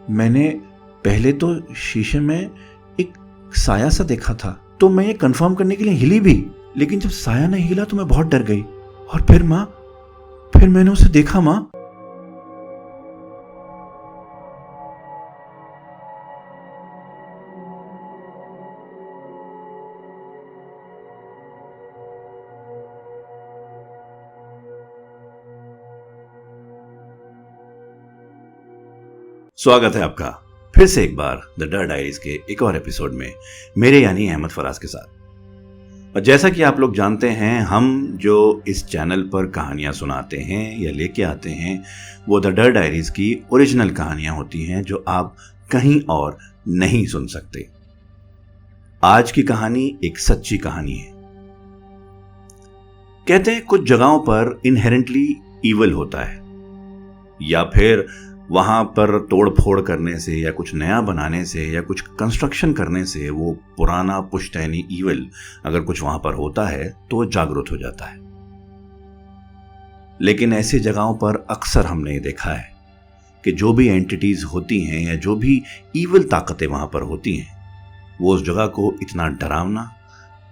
मैंने पहले तो शीशे में एक साया सा देखा था, तो मैं ये कंफर्म करने के लिए हिली भी, लेकिन जब साया नहीं हिला तो मैं बहुत डर गई। और फिर मैंने उसे देखा माँ। स्वागत है आपका फिर से एक बार द डर डायरीज के एक और एपिसोड में, मेरे यानी अहमद फराज के साथ। और जैसा कि आप लोग जानते हैं, हम जो इस चैनल पर कहानियां सुनाते हैं या लेके आते हैं वो द डर डायरीज की ओरिजिनल कहानियां होती हैं जो आप कहीं और नहीं सुन सकते। आज की कहानी एक सच्ची कहानी है। कहते हैं कुछ जगहों पर इनहेरेंटली ईवल होता है, या फिर वहां पर तोड़ फोड़ करने से या कुछ नया बनाने से या कुछ कंस्ट्रक्शन करने से वो पुराना पुश्तैनी ईवल अगर कुछ वहां पर होता है तो वो जागरूक हो जाता है। लेकिन ऐसी जगहों पर अक्सर हमने ये देखा है कि जो भी एंटिटीज होती हैं या जो भी ईवल ताकतें वहां पर होती हैं, वो उस जगह को इतना डरावना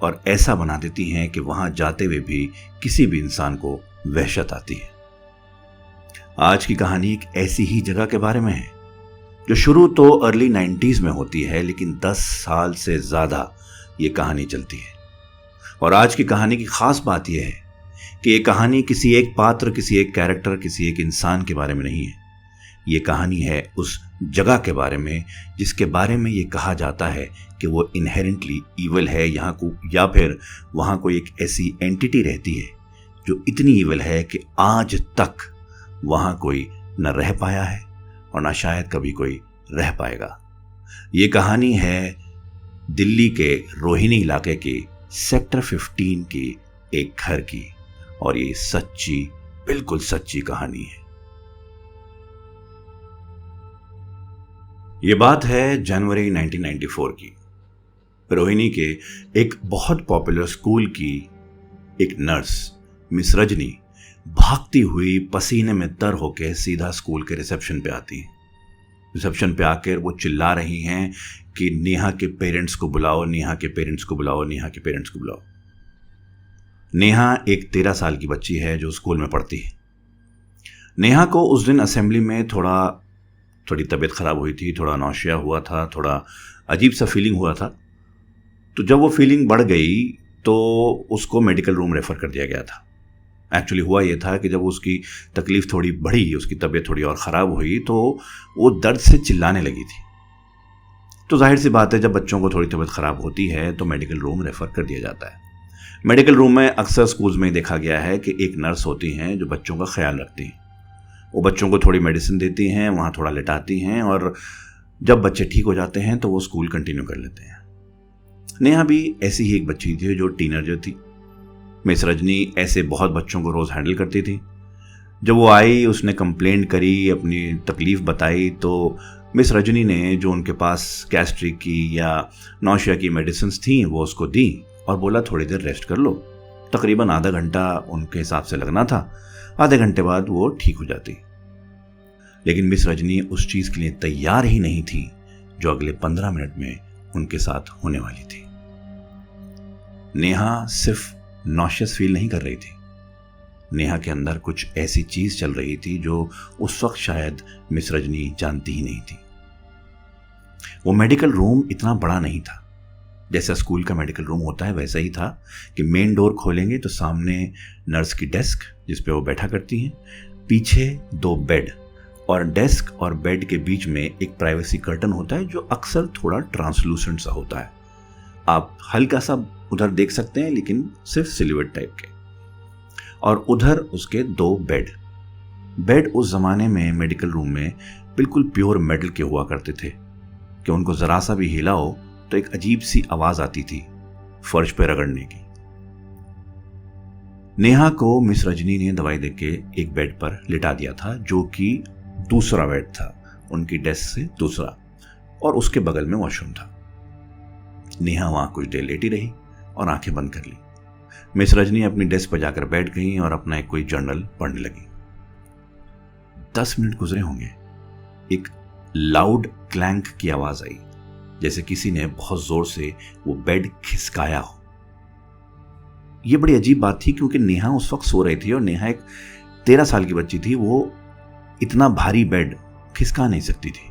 और ऐसा बना देती हैं कि वहां जाते हुए भी किसी भी इंसान को वहशत आती है। आज की कहानी एक ऐसी ही जगह के बारे में है जो शुरू तो अर्ली 90s में होती है, लेकिन 10 साल से ज्यादा ये कहानी चलती है। और आज की कहानी की खास बात यह है कि ये कहानी किसी एक पात्र, किसी एक कैरेक्टर, किसी एक इंसान के बारे में नहीं है। ये कहानी है उस जगह के बारे में जिसके बारे में ये कहा जाता है कि वो इनहेरेंटली ईवल है, यहाँ को, या फिर वहाँ कोई एक ऐसी एंटिटी रहती है जो इतनी ईवल है कि आज तक वहां कोई न रह पाया है और न शायद कभी कोई रह पाएगा। ये कहानी है दिल्ली के रोहिणी इलाके के सेक्टर 15 की एक घर की, और ये सच्ची, बिल्कुल सच्ची कहानी है। ये बात है जनवरी 1994 की। रोहिणी के एक बहुत पॉपुलर स्कूल की एक नर्स मिस रजनी भागती हुई पसीने में तर होकर सीधा स्कूल के रिसेप्शन पे आती हैं। रिसेप्शन पे आकर वो चिल्ला रही हैं कि नेहा के पेरेंट्स को बुलाओ, नेहा के पेरेंट्स को बुलाओ, नेहा के पेरेंट्स को बुलाओ। नेहा एक 13 साल की बच्ची है जो स्कूल में पढ़ती है। नेहा को उस दिन असेंबली में थोड़ी तबीयत खराब हुई थी, थोड़ा नौशिया हुआ था, थोड़ा अजीब सा फीलिंग हुआ था। तो जब वो फीलिंग बढ़ गई तो उसको मेडिकल रूम रेफर कर दिया गया था। एक्चुअली हुआ ये था कि जब उसकी तकलीफ थोड़ी बढ़ी, उसकी तबीयत थोड़ी और ख़राब हुई, तो वो दर्द से चिल्लाने लगी थी। तो जाहिर सी बात है, जब बच्चों को थोड़ी तबीयत ख़राब होती है तो मेडिकल रूम रेफ़र कर दिया जाता है। मेडिकल रूम में अक्सर स्कूल्स में देखा गया है कि एक नर्स होती हैं जो बच्चों का ख्याल रखती हैं। वो बच्चों को थोड़ी मेडिसिन देती हैं, वहाँ थोड़ा लिटाती हैं, और जब बच्चे ठीक हो जाते हैं तो वो स्कूल कंटिन्यू कर लेते हैं। नेहा भी ऐसी ही एक बच्ची थी जो टीनेजर थी। मिस रजनी ऐसे बहुत बच्चों को रोज़ हैंडल करती थी। जब वो आई, उसने कंप्लेंट करी, अपनी तकलीफ़ बताई, तो मिस रजनी ने जो उनके पास गैस्ट्रिक की या नौशिया की मेडिसिन्स थी वो उसको दी और बोला थोड़ी देर रेस्ट कर लो। तकरीबन आधा घंटा उनके हिसाब से लगना था। आधे घंटे बाद वो ठीक हो जाती। लेकिन मिस रजनी उस चीज़ के लिए तैयार ही नहीं थी जो अगले 15 मिनट में उनके साथ होने वाली थी। नेहा सिर्फ नॉशियस फील नहीं कर रही थी। नेहा के अंदर कुछ ऐसी चीज चल रही थी जो उस वक्त शायद मिस रजनी जानती ही नहीं थी। वो मेडिकल रूम इतना बड़ा नहीं था। जैसा स्कूल का मेडिकल रूम होता है वैसा ही था कि मेन डोर खोलेंगे तो सामने नर्स की डेस्क जिस पे वो बैठा करती हैं, पीछे 2 बेड, और डेस्क और बेड के बीच में एक प्राइवेसी कर्टन होता है जो अक्सर थोड़ा ट्रांसलूसेंट सा होता है। आप हल्का सा उधर देख सकते हैं, लेकिन सिर्फ सिल्हूट टाइप के। और उधर उसके 2 बेड उस जमाने में मेडिकल रूम में बिल्कुल प्योर मेटल के हुआ करते थे कि उनको जरा सा भी हिला हो तो एक अजीब सी आवाज आती थी फर्श पर रगड़ने की। नेहा को मिस रजनी ने दवाई देके एक बेड पर लिटा दिया था जो कि दूसरा बेड था, उनकी डेस्क से दूसरा, और उसके बगल में वॉशरूम था। नेहा वहां कुछ देर लेटी रही और आंखें बंद कर ली। मिस रजनी अपनी डेस्क पर जाकर बैठ गई और अपना एक कोई जर्नल पढ़ने लगी। 10 मिनट गुजरे होंगे। एक लाउड क्लैंक की आवाज आई, जैसे किसी ने बहुत जोर से वो बेड खिसकाया हो। ये बड़ी अजीब बात थी क्योंकि नेहा उस वक्त सो रही थी और नेहा एक 13 साल की बच्ची थी, वो इतना भारी बेड खिसका नहीं सकती थी।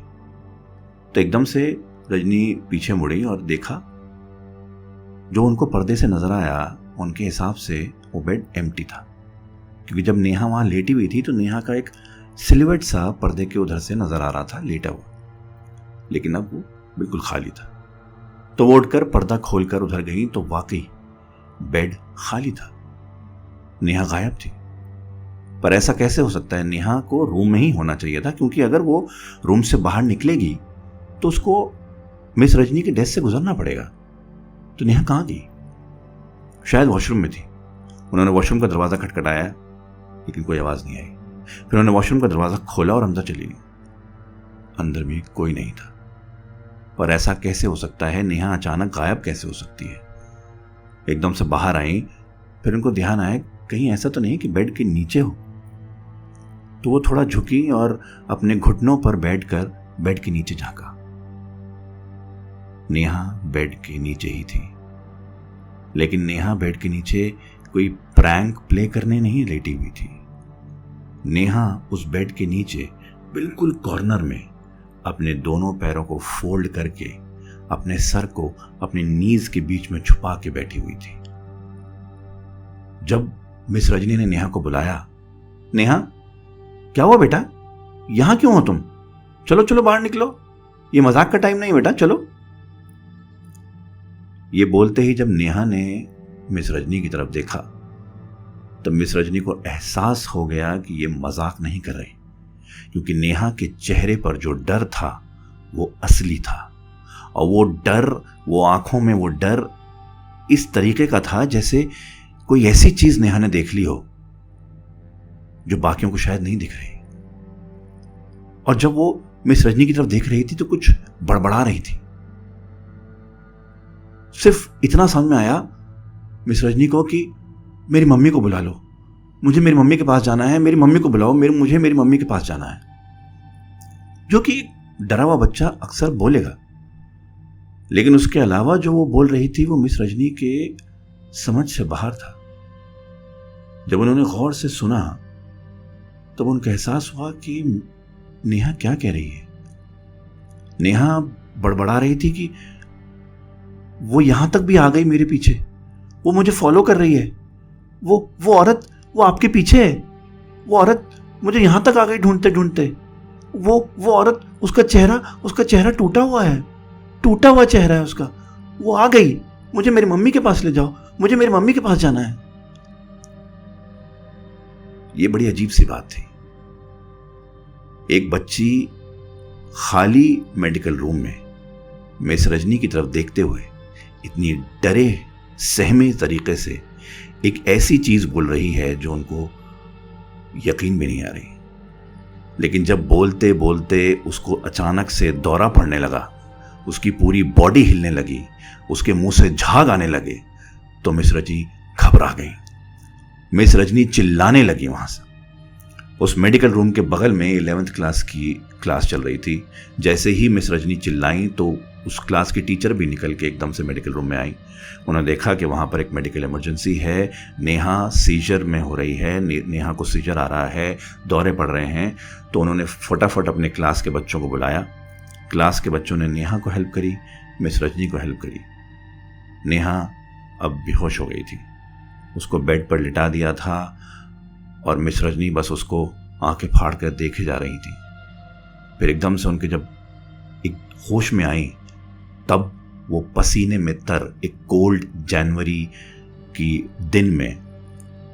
तो एकदम से रजनी पीछे मुड़ी और देखा, जो उनको पर्दे से नजर आया उनके हिसाब से वो बेड एम्प्टी था, क्योंकि जब नेहा वहां लेटी हुई थी तो नेहा का एक सिलुएट सा पर्दे के उधर से नजर आ रहा था लेटा हुआ, लेकिन अब वो बिल्कुल खाली था। तो वो उठकर पर्दा खोलकर उधर गई तो वाकई बेड खाली था, नेहा गायब थी। पर ऐसा कैसे हो सकता है? नेहा को रूम में ही होना चाहिए था, क्योंकि अगर वो रूम से बाहर निकलेगी तो उसको मिस रजनी के डेस्क से गुजरना पड़ेगा। तो नेहा कहां गई? शायद वॉशरूम में थी। उन्होंने वॉशरूम का दरवाजा खटखटाया, लेकिन कोई आवाज नहीं आई। फिर उन्होंने वॉशरूम का दरवाजा खोला और अंदर चली गई। अंदर भी कोई नहीं था। पर ऐसा कैसे हो सकता है? नेहा अचानक गायब कैसे हो सकती है? एकदम से बाहर आई, फिर उनको ध्यान आया कहीं ऐसा तो नहीं कि बेड के नीचे हो। तो वो थोड़ा झुकी और अपने घुटनों पर बैठकर बेड के नीचे झांका। नेहा बेड के नीचे ही थी, लेकिन नेहा बेड के नीचे कोई प्रैंक प्ले करने नहीं लेटी हुई थी। नेहा उस बेड के नीचे बिल्कुल कॉर्नर में अपने दोनों पैरों को फोल्ड करके अपने सर को अपने नीज के बीच में छुपा के बैठी हुई थी। जब मिस रजनी ने नेहा को बुलाया, नेहा क्या हुआ बेटा, यहां क्यों हो तुम? चलो चलो बाहर निकलो, ये मजाक का टाइम नहीं बेटा, चलो। ये बोलते ही जब नेहा ने मिस रजनी की तरफ देखा तब मिस रजनी को एहसास हो गया कि ये मजाक नहीं कर रही, क्योंकि नेहा के चेहरे पर जो डर था वो असली था। और वो डर, वो आंखों में वो डर इस तरीके का था जैसे कोई ऐसी चीज नेहा ने देख ली हो जो बाकियों को शायद नहीं दिख रही। और जब वो मिस रजनी की तरफ देख रही थी तो कुछ बड़बड़ा रही थी। सिर्फ इतना समझ में आया मिस रजनी को कि मेरी मम्मी को बुला लो, मुझे मेरी मम्मी के पास जाना है, मेरी मम्मी को बुलाओ, मुझे मेरी मम्मी के पास जाना है। जो कि डरा हुआ बच्चा अक्सर बोलेगा, लेकिन उसके अलावा जो वो बोल रही थी वो मिस रजनी के समझ से बाहर था। जब उन्होंने गौर से सुना तब उनको एहसास हुआ कि नेहा क्या कह रही है। नेहा बड़बड़ा रही थी कि वो यहां तक भी आ गई मेरे पीछे, वो मुझे फॉलो कर रही है, वो औरत, वो आपके पीछे है, वो औरत मुझे यहां तक आ गई ढूंढते ढूंढते, वो औरत, उसका चेहरा टूटा हुआ है, टूटा हुआ चेहरा है उसका, वो आ गई, मुझे मेरी मम्मी के पास ले जाओ, मुझे मेरी मम्मी के पास जाना है। ये बड़ी अजीब सी बात थी। एक बच्ची खाली मेडिकल रूम में मिस रजनी की तरफ देखते हुए इतनी डरे सहमे तरीके से एक ऐसी चीज बोल रही है जो उनको यकीन भी नहीं आ रही। लेकिन जब बोलते बोलते उसको अचानक से दौरा पड़ने लगा, उसकी पूरी बॉडी हिलने लगी, उसके मुंह से झाग आने लगे, तो मिस रजनी घबरा गई। मिस रजनी चिल्लाने लगी वहां से। उस मेडिकल रूम के बगल में 11th क्लास की क्लास चल रही थी। जैसे ही मिस रजनी चिल्लाई तो उस क्लास की टीचर भी निकल के एकदम से मेडिकल रूम में आई। उन्होंने देखा कि वहाँ पर एक मेडिकल इमरजेंसी है, नेहा सीजर में हो रही है, नेहा को सीजर आ रहा है, दौरे पड़ रहे हैं। तो उन्होंने फटाफट अपने क्लास के बच्चों को बुलाया। क्लास के बच्चों ने नेहा को हेल्प करी, मिस रजनी को हेल्प करी। नेहा अब बेहोश हो गई थी, उसको बेड पर लिटा दिया था और मिस रजनी बस उसको आंखें फाड़ कर देखे जा रही थी। फिर एकदम से उनके जब एक होश में आई तब वो पसीने में तर, एक कोल्ड जनवरी की दिन में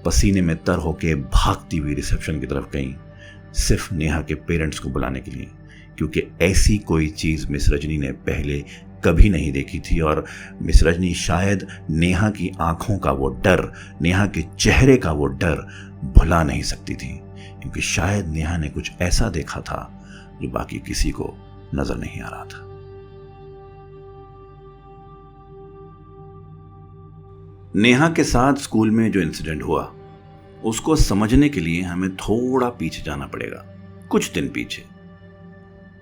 पसीने में तर होके भागती हुई रिसेप्शन की तरफ गई, सिर्फ नेहा के पेरेंट्स को बुलाने के लिए, क्योंकि ऐसी कोई चीज़ मिस रजनी ने पहले कभी नहीं देखी थी। और मिस रजनी शायद नेहा की आंखों का वो डर, नेहा के चेहरे का वो डर भुला नहीं सकती थी, क्योंकि शायद नेहा ने कुछ ऐसा देखा था जो बाकी किसी को नजर नहीं आ रहा था। नेहा के साथ स्कूल में जो इंसिडेंट हुआ उसको समझने के लिए हमें थोड़ा पीछे जाना पड़ेगा, कुछ दिन पीछे।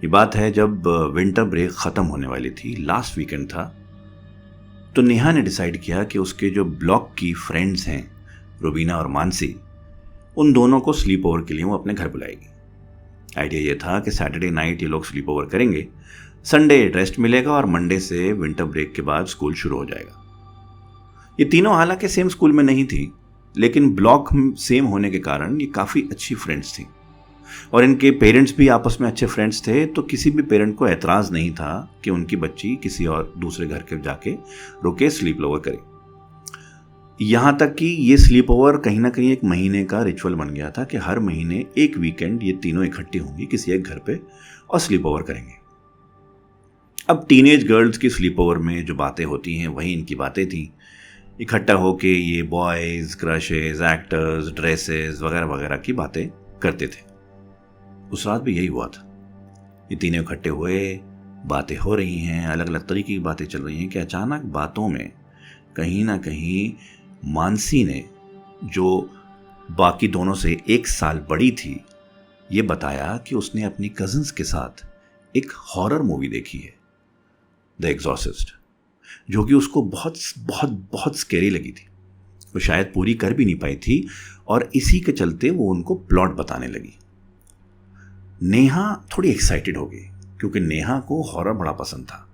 ये बात है जब विंटर ब्रेक ख़त्म होने वाली थी, लास्ट वीकेंड था, तो नेहा ने डिसाइड किया कि उसके जो ब्लॉक की फ्रेंड्स हैं रुबीना और मानसी, उन दोनों को स्लीप ओवर के लिए वो अपने घर बुलाएगी। आइडिया ये था कि सैटरडे नाइट ये लोग स्लीप ओवर करेंगे, संडे रेस्ट मिलेगा और मंडे से विंटर ब्रेक के बाद स्कूल शुरू हो जाएगा। ये तीनों हालांकि सेम स्कूल में नहीं थी, लेकिन ब्लॉक सेम होने के कारण ये काफ़ी अच्छी फ्रेंड्स थी और इनके पेरेंट्स भी आपस में अच्छे फ्रेंड्स थे, तो किसी भी पेरेंट को एतराज़ नहीं था कि उनकी बच्ची किसी और दूसरे घर के जाके रुके स्लीप ओवर करे। यहाँ तक कि ये स्लीप ओवर कहीं ना कहीं एक महीने का रिचुअल बन गया था कि हर महीने एक वीकेंड ये तीनों इकट्ठी होंगी किसी एक घर पे और स्लीप ओवर करेंगे। अब टीनेज गर्ल्स की स्लीप ओवर में जो बातें होती हैं वही इनकी बातें थी। इकट्ठा होके ये बॉयज़, क्रशेज, एक्टर्स, ड्रेसेस वगैरह वगैरह की बातें करते थे। उस रात भी यही हुआ था। ये तीनों इकट्ठे हुए, बातें हो रही हैं, अलग अलग तरीके की बातें चल रही हैं कि अचानक बातों में कहीं ना कहीं मानसी ने, जो बाकी दोनों से 1 साल बड़ी थी, ये बताया कि उसने अपनी कज़न्स के साथ एक हॉरर मूवी देखी है, द एग्जॉर्सिस्ट, जो कि उसको बहुत बहुत बहुत स्केरी लगी थी। वो शायद पूरी कर भी नहीं पाई थी और इसी के चलते वो उनको प्लॉट बताने लगी। नेहा थोड़ी एक्साइटेड हो गई क्योंकि नेहा को हॉरर बड़ा पसंद था।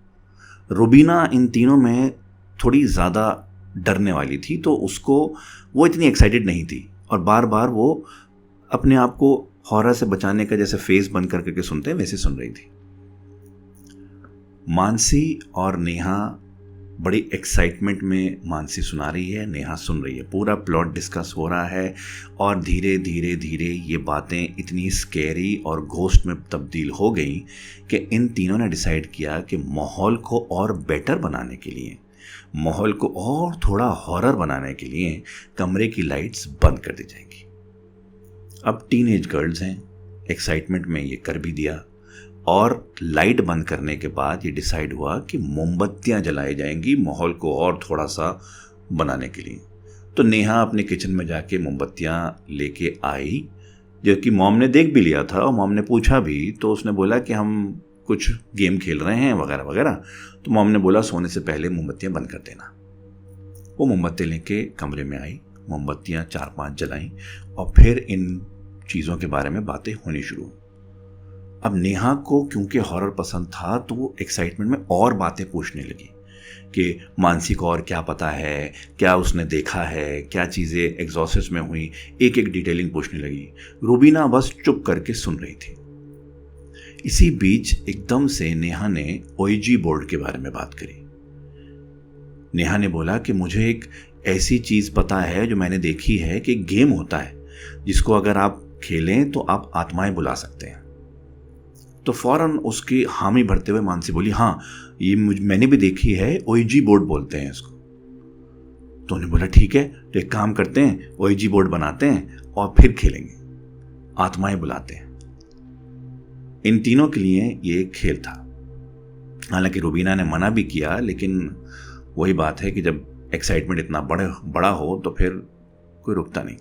रुबीना इन तीनों में थोड़ी ज़्यादा डरने वाली थी, तो उसको वो इतनी एक्साइटेड नहीं थी और बार बार वो अपने आप को हॉरर से बचाने का जैसे फेस बंद कर करके सुनते हैं वैसे सुन रही थी। मानसी और नेहा बड़ी एक्साइटमेंट में मानसी सुना रही है, नेहा सुन रही है, पूरा प्लॉट डिस्कस हो रहा है और धीरे धीरे धीरे ये बातें इतनी स्कैरी और घोस्ट में तब्दील हो गई कि इन तीनों ने डिसाइड किया कि माहौल को और बेटर बनाने के लिए, माहौल को और थोड़ा हॉरर बनाने के लिए कमरे की लाइट्स बंद कर दी जाएंगी। अब टीनेज गर्ल्स हैं, एक्साइटमेंट में ये कर भी दिया और लाइट बंद करने के बाद ये डिसाइड हुआ कि मोमबत्तियां जलाई जाएंगी माहौल को और थोड़ा सा बनाने के लिए। तो नेहा अपने किचन में जाके मोमबत्तियां लेके आई, जो कि मॉम ने देख भी लिया था और मॉम ने पूछा भी, तो उसने बोला कि हम कुछ गेम खेल रहे हैं वगैरह वगैरह। तो मॉम ने बोला सोने से पहले मोमबत्तियां बंद कर देना। वो मोमबत्ती लेके कमरे में आई, मोमबत्तियां 4-5 जलाई और फिर इन चीज़ों के बारे में बातें होनी शुरू। अब नेहा को क्योंकि हॉरर पसंद था तो वो एक्साइटमेंट में और बातें पूछने लगी कि मानसी को और क्या पता है, क्या उसने देखा है, क्या चीज़ें एग्जॉर्सिस्ट में हुई, एक एक डिटेलिंग पूछने लगी। रुबीना बस चुप करके सुन रही थी। इसी बीच एकदम से नेहा ने ओईजी बोर्ड के बारे में बात करी। नेहा ने बोला कि मुझे एक ऐसी चीज़ पता है जो मैंने देखी है कि गेम होता है जिसको अगर आप खेलें तो आप आत्माएं बुला सकते हैं। तो फौरन उसकी हामी भरते हुए मानसी बोली, हाँ ये मैंने भी देखी है, ओईजी बोर्ड बोलते हैं इसको। तो उन्होंने बोला ठीक है, तो एक काम करते हैं, ओईजी बोर्ड बनाते हैं और फिर खेलेंगे, आत्माएं बुलाते हैं। इन तीनों के लिए ये एक खेल था। हालांकि रुबीना ने मना भी किया, लेकिन वही बात है कि जब एक्साइटमेंट इतना बड़ा हो तो फिर कोई रुकता नहीं।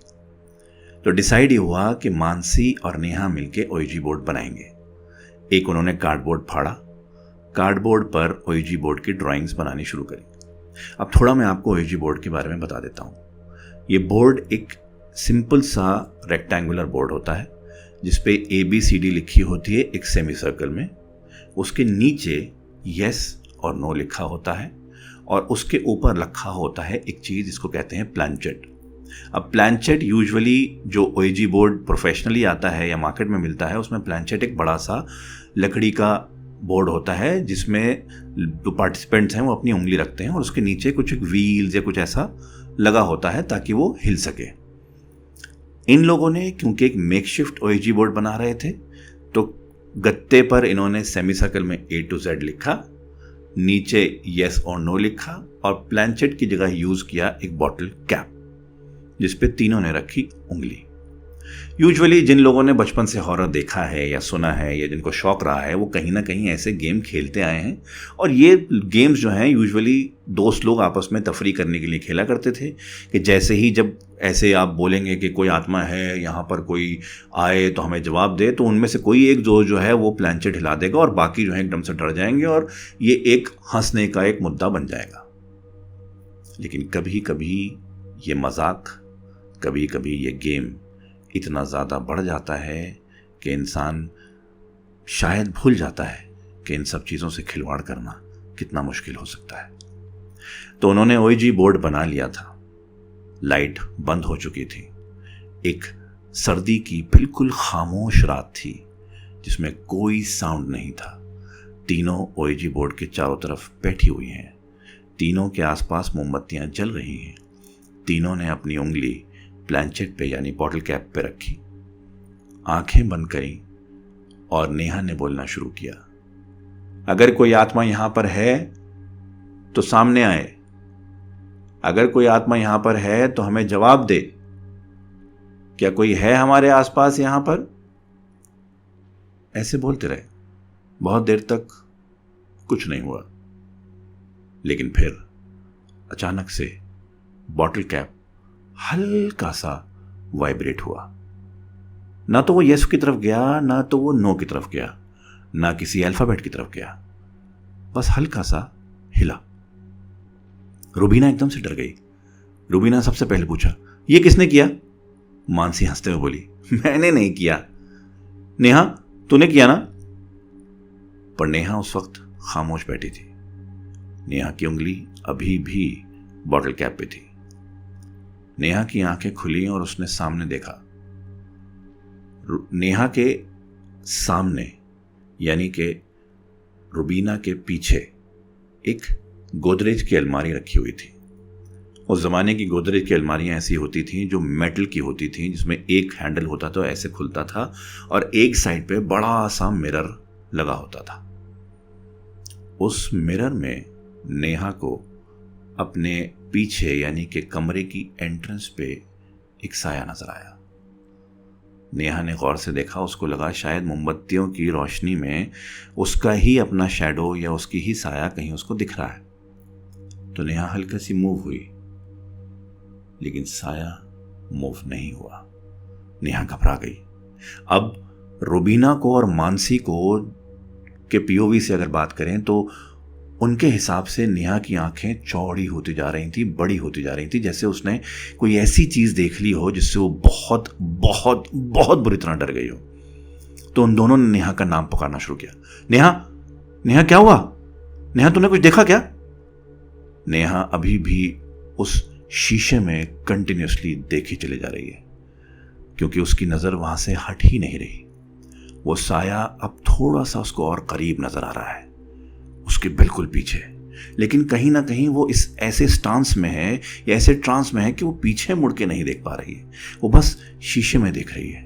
तो डिसाइड ये हुआ कि मानसी और नेहा मिलके ओईजी बोर्ड बनाएंगे। एक उन्होंने कार्डबोर्ड फाड़ा, कार्डबोर्ड पर ओईजी बोर्ड की ड्राइंग्स बनानी शुरू करी। अब थोड़ा मैं आपको ओईजी बोर्ड के बारे में बता देता हूँ। ये बोर्ड एक सिंपल सा रेक्टेंगुलर बोर्ड होता है जिसपे ABCD लिखी होती है एक सेमी सर्कल में। उसके नीचे यस और नो लिखा होता है और उसके ऊपर रखा होता है एक चीज़ जिसको कहते हैं प्लानचेट। अब प्लानचेट यूजुअली जो ओईजी बोर्ड प्रोफेशनली आता है या मार्केट में मिलता है, उसमें प्लानचेट एक बड़ा सा लकड़ी का बोर्ड होता है जिसमें जो पार्टिसिपेंट्स हैं वो अपनी उंगली रखते हैं और उसके नीचे कुछ व्हील्स या कुछ ऐसा लगा होता है ताकि वो हिल सके। इन लोगों ने क्योंकि एक मेकशिफ्ट ओईजी बोर्ड बना रहे थे तो गत्ते पर इन्होंने सेमी सर्कल में A to Z लिखा, नीचे यस और नो लिखा और प्लानचेट की जगह यूज़ किया एक बॉटल कैप जिस पे तीनों ने रखी उंगली। यूजुअली जिन लोगों ने बचपन से हॉरर देखा है या सुना है या जिनको शौक रहा है वो कहीं ना कहीं ऐसे गेम खेलते आए हैं। और ये गेम्स जो हैं यूजुअली दोस्त लोग आपस में तफरी करने के लिए खेला करते थे कि जैसे ही जब ऐसे आप बोलेंगे कि कोई आत्मा है यहाँ पर, कोई आए तो हमें जवाब दे, तो उनमें से कोई एक जो है वो प्लानचेट हिला देगा और बाकी जो है एकदम से डर जाएंगे और ये एक हंसने का एक मुद्दा बन जाएगा। लेकिन कभी कभी ये मजाक, कभी कभी ये गेम इतना ज़्यादा बढ़ जाता है कि इंसान शायद भूल जाता है कि इन सब चीज़ों से खिलवाड़ करना कितना मुश्किल हो सकता है। तो उन्होंने ओईजी बोर्ड बना लिया था। लाइट बंद हो चुकी थी। एक सर्दी की बिल्कुल खामोश रात थी जिसमें कोई साउंड नहीं था। तीनों ओईजी बोर्ड के चारों तरफ बैठी हुई हैं। तीनों के आसपास मोमबत्तियां जल रही हैं। तीनों ने अपनी उंगली प्लानचेट पे यानी बॉटल कैप पे रखी, आंखें बंद करी और नेहा ने बोलना शुरू किया, अगर कोई आत्मा यहां पर है तो सामने आए। अगर कोई आत्मा यहां पर है तो हमें जवाब दे। क्या कोई है हमारे आसपास यहां पर? ऐसे बोलते रहे। बहुत देर तक कुछ नहीं हुआ, लेकिन फिर अचानक से बॉटल कैप हल्का सा वाइब्रेट हुआ। ना तो वो यस की तरफ गया, ना तो वो नो की तरफ गया, ना किसी अल्फाबेट की तरफ गया, बस हल्का सा हिला। रुबीना एकदम से डर गई। रुबीना सबसे पहले पूछा, ये किसने किया? मानसी हंसते हुए बोली, मैंने नहीं किया। नेहा, तूने किया ना? पर नेहा उस वक्त खामोश बैठी थी। नेहा की उंगली अभी भी बॉटल कैप पे थी। नेहा की आंखें खुली और उसने सामने देखा। नेहा के सामने यानी कि रुबीना के पीछे एक गोदरेज की अलमारी रखी हुई थी। उस जमाने की गोदरेज की अलमारियां ऐसी होती थीं जो मेटल की होती थीं, जिसमें एक हैंडल होता था, ऐसे खुलता था और एक साइड पे बड़ा सा मिरर लगा होता था। उस मिरर में नेहा को अपने पीछे यानी कि कमरे की एंट्रेंस पे एक साया नजर आया। नेहा ने गौर से देखा। उसको लगा शायद मोमबत्तियों की रोशनी में उसका ही अपना शैडो या उसकी ही साया कहीं उसको दिख रहा है। तो नेहा हल्की सी मूव हुई, लेकिन साया मूव नहीं हुआ। नेहा घबरा गई। अब रुबीना को और मानसी को के पीओवी से अगर बात करें तो उनके हिसाब से नेहा की आंखें चौड़ी होती जा रही थी, बड़ी होती जा रही थी, जैसे उसने कोई ऐसी चीज देख ली हो जिससे वो बहुत बहुत बहुत बुरी तरह डर गई हो। तो उन दोनों ने नेहा का नाम पुकारना शुरू किया। नेहा, नेहा क्या हुआ? नेहा, तूने कुछ देखा क्या? नेहा अभी भी उस शीशे में कंटिन्यूसली देखी चली जा रही है, क्योंकि उसकी नजर वहां से हट ही नहीं रही। वो साया अब थोड़ा सा उसको और करीब नजर आ रहा है, उसके बिल्कुल पीछे। लेकिन कहीं ना कहीं वो इस ऐसे स्टांस में है या ऐसे ट्रांस में है कि वो पीछे मुड़ के नहीं देख पा रही है, वो बस शीशे में देख रही है।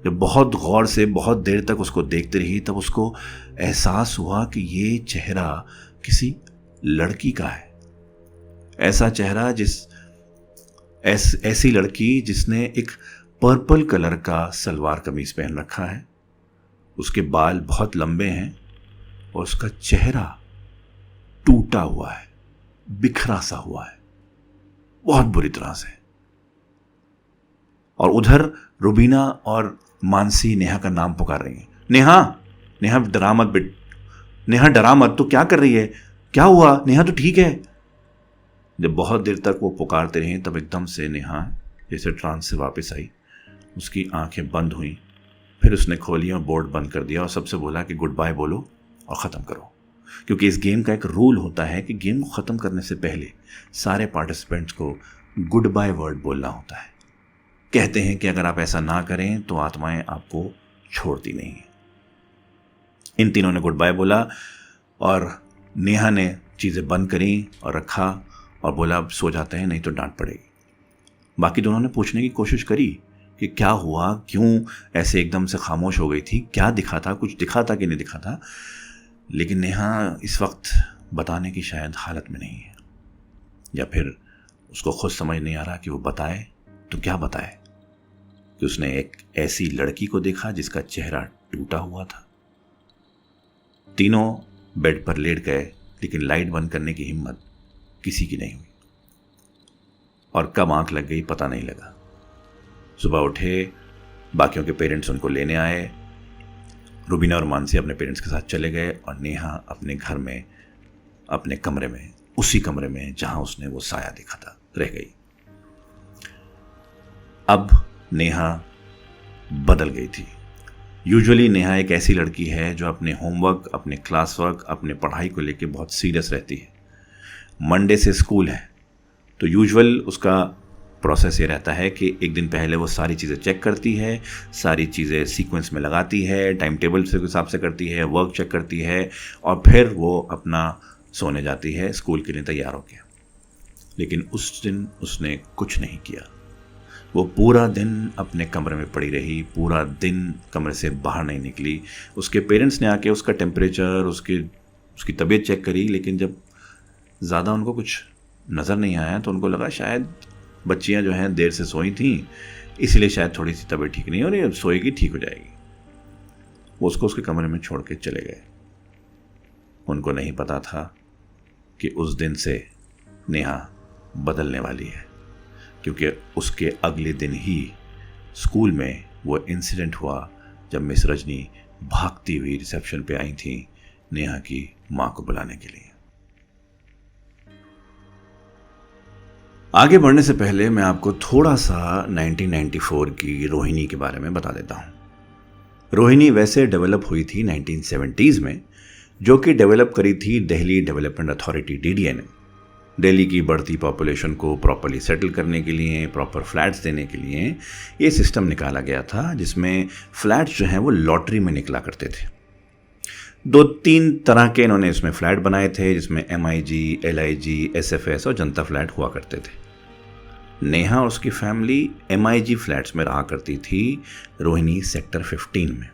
जब बहुत गौर से बहुत देर तक उसको देखती रही, तब उसको एहसास हुआ कि ये चेहरा किसी लड़की का है। ऐसा चेहरा ऐसी लड़की जिसने एक पर्पल कलर का सलवार कमीज पहन रखा है, उसके बाल बहुत लंबे हैं और उसका चेहरा टूटा हुआ है, बिखरा सा हुआ है बहुत बुरी तरह से। और उधर रुबीना और मानसी नेहा का नाम पुकार रही हैं। नेहा, नेहा डरा मत बेट, नेहा डरा मत, तो क्या कर रही है? क्या हुआ? नेहा तो ठीक है। जब बहुत देर तक वो पुकारते रहे, तब एकदम से नेहा जैसे ट्रांस से वापस आई। उसकी आंखें बंद हुई, फिर उसने खोली और बोर्ड बंद कर दिया और सबसे बोला कि गुड बाय बोलो और ख़त्म करो। क्योंकि इस गेम का एक रूल होता है कि गेम को ख़त्म करने से पहले सारे पार्टिसिपेंट्स को गुड बाय वर्ड बोलना होता है। कहते हैं कि अगर आप ऐसा ना करें तो आत्माएं आपको छोड़ती नहीं हैं। इन तीनों ने गुड बाय बोला और नेहा ने चीज़ें बंद करी और रखा और बोला अब सो जाते हैं, नहीं तो डांट पड़ेगी। बाकी दोनों ने पूछने की कोशिश करी कि क्या हुआ, क्यों ऐसे एकदम से खामोश हो गई थी, क्या दिखा था, कुछ दिखा था कि नहीं दिखा था। लेकिन नेहा इस वक्त बताने की शायद हालत में नहीं है, या फिर उसको खुद समझ नहीं आ रहा कि वो बताए तो क्या बताए, कि उसने एक ऐसी लड़की को देखा जिसका चेहरा टूटा हुआ था। तीनों बेड पर लेट गए, लेकिन लाइट बंद करने की हिम्मत किसी की नहीं हुई, और कब आंख लग गई पता नहीं लगा। सुबह उठे, बाकियों के पेरेंट्स उनको लेने आए। रुबीना और मानसी अपने पेरेंट्स के साथ चले गए और नेहा अपने घर में, अपने कमरे में, उसी कमरे में जहां उसने वो साया देखा था, रह गई। अब नेहा बदल गई थी। यूजुअली नेहा एक ऐसी लड़की है जो अपने होमवर्क, अपने क्लास वर्क, अपने पढ़ाई को लेके बहुत सीरियस रहती है। मंडे से स्कूल है तो यूजुअल उसका प्रोसेस ये रहता है कि एक दिन पहले वो सारी चीज़ें चेक करती है, सारी चीज़ें सीक्वेंस में लगाती है, टाइम टेबल के हिसाब से करती है, वर्क चेक करती है, और फिर वो अपना सोने जाती है स्कूल के लिए तैयार होकर। लेकिन उस दिन उसने कुछ नहीं किया। वो पूरा दिन अपने कमरे में पड़ी रही, पूरा दिन कमरे से बाहर नहीं निकली। उसके पेरेंट्स ने आके उसका टेम्परेचर, उसकी तबीयत चेक करी, लेकिन जब ज़्यादा उनको कुछ नज़र नहीं आया तो उनको लगा शायद बच्चियां जो हैं देर से सोई थीं, इसलिए शायद थोड़ी सी तबीयत ठीक नहीं हो रही, अब सोएगी ठीक हो जाएगी। वो उसको उसके कमरे में छोड़ के चले गए। उनको नहीं पता था कि उस दिन से नेहा बदलने वाली है, क्योंकि उसके अगले दिन ही स्कूल में वो इंसिडेंट हुआ जब मिस रजनी भागती हुई रिसेप्शन पे आई थी नेहा की मां को बुलाने के लिए। आगे बढ़ने से पहले मैं आपको थोड़ा सा 1994 की रोहिणी के बारे में बता देता हूँ। रोहिणी वैसे डेवलप हुई थी 1970s में, जो कि डेवलप करी थी दिल्ली डेवलपमेंट अथॉरिटी DDA ने। दिल्ली की बढ़ती पॉपुलेशन को प्रॉपरली सेटल करने के लिए, प्रॉपर फ्लैट्स देने के लिए ये सिस्टम निकाला गया था, जिसमें फ्लैट्स जो हैं वो लॉटरी में निकला करते थे। 2-3 तरह के इन्होंने इसमें फ्लैट बनाए थे, जिसमें MIG, LIG, SFS और जनता फ्लैट हुआ करते थे। नेहा और उसकी फैमिली MIG फ्लैट्स में रहा करती थी, रोहिणी सेक्टर 15 में।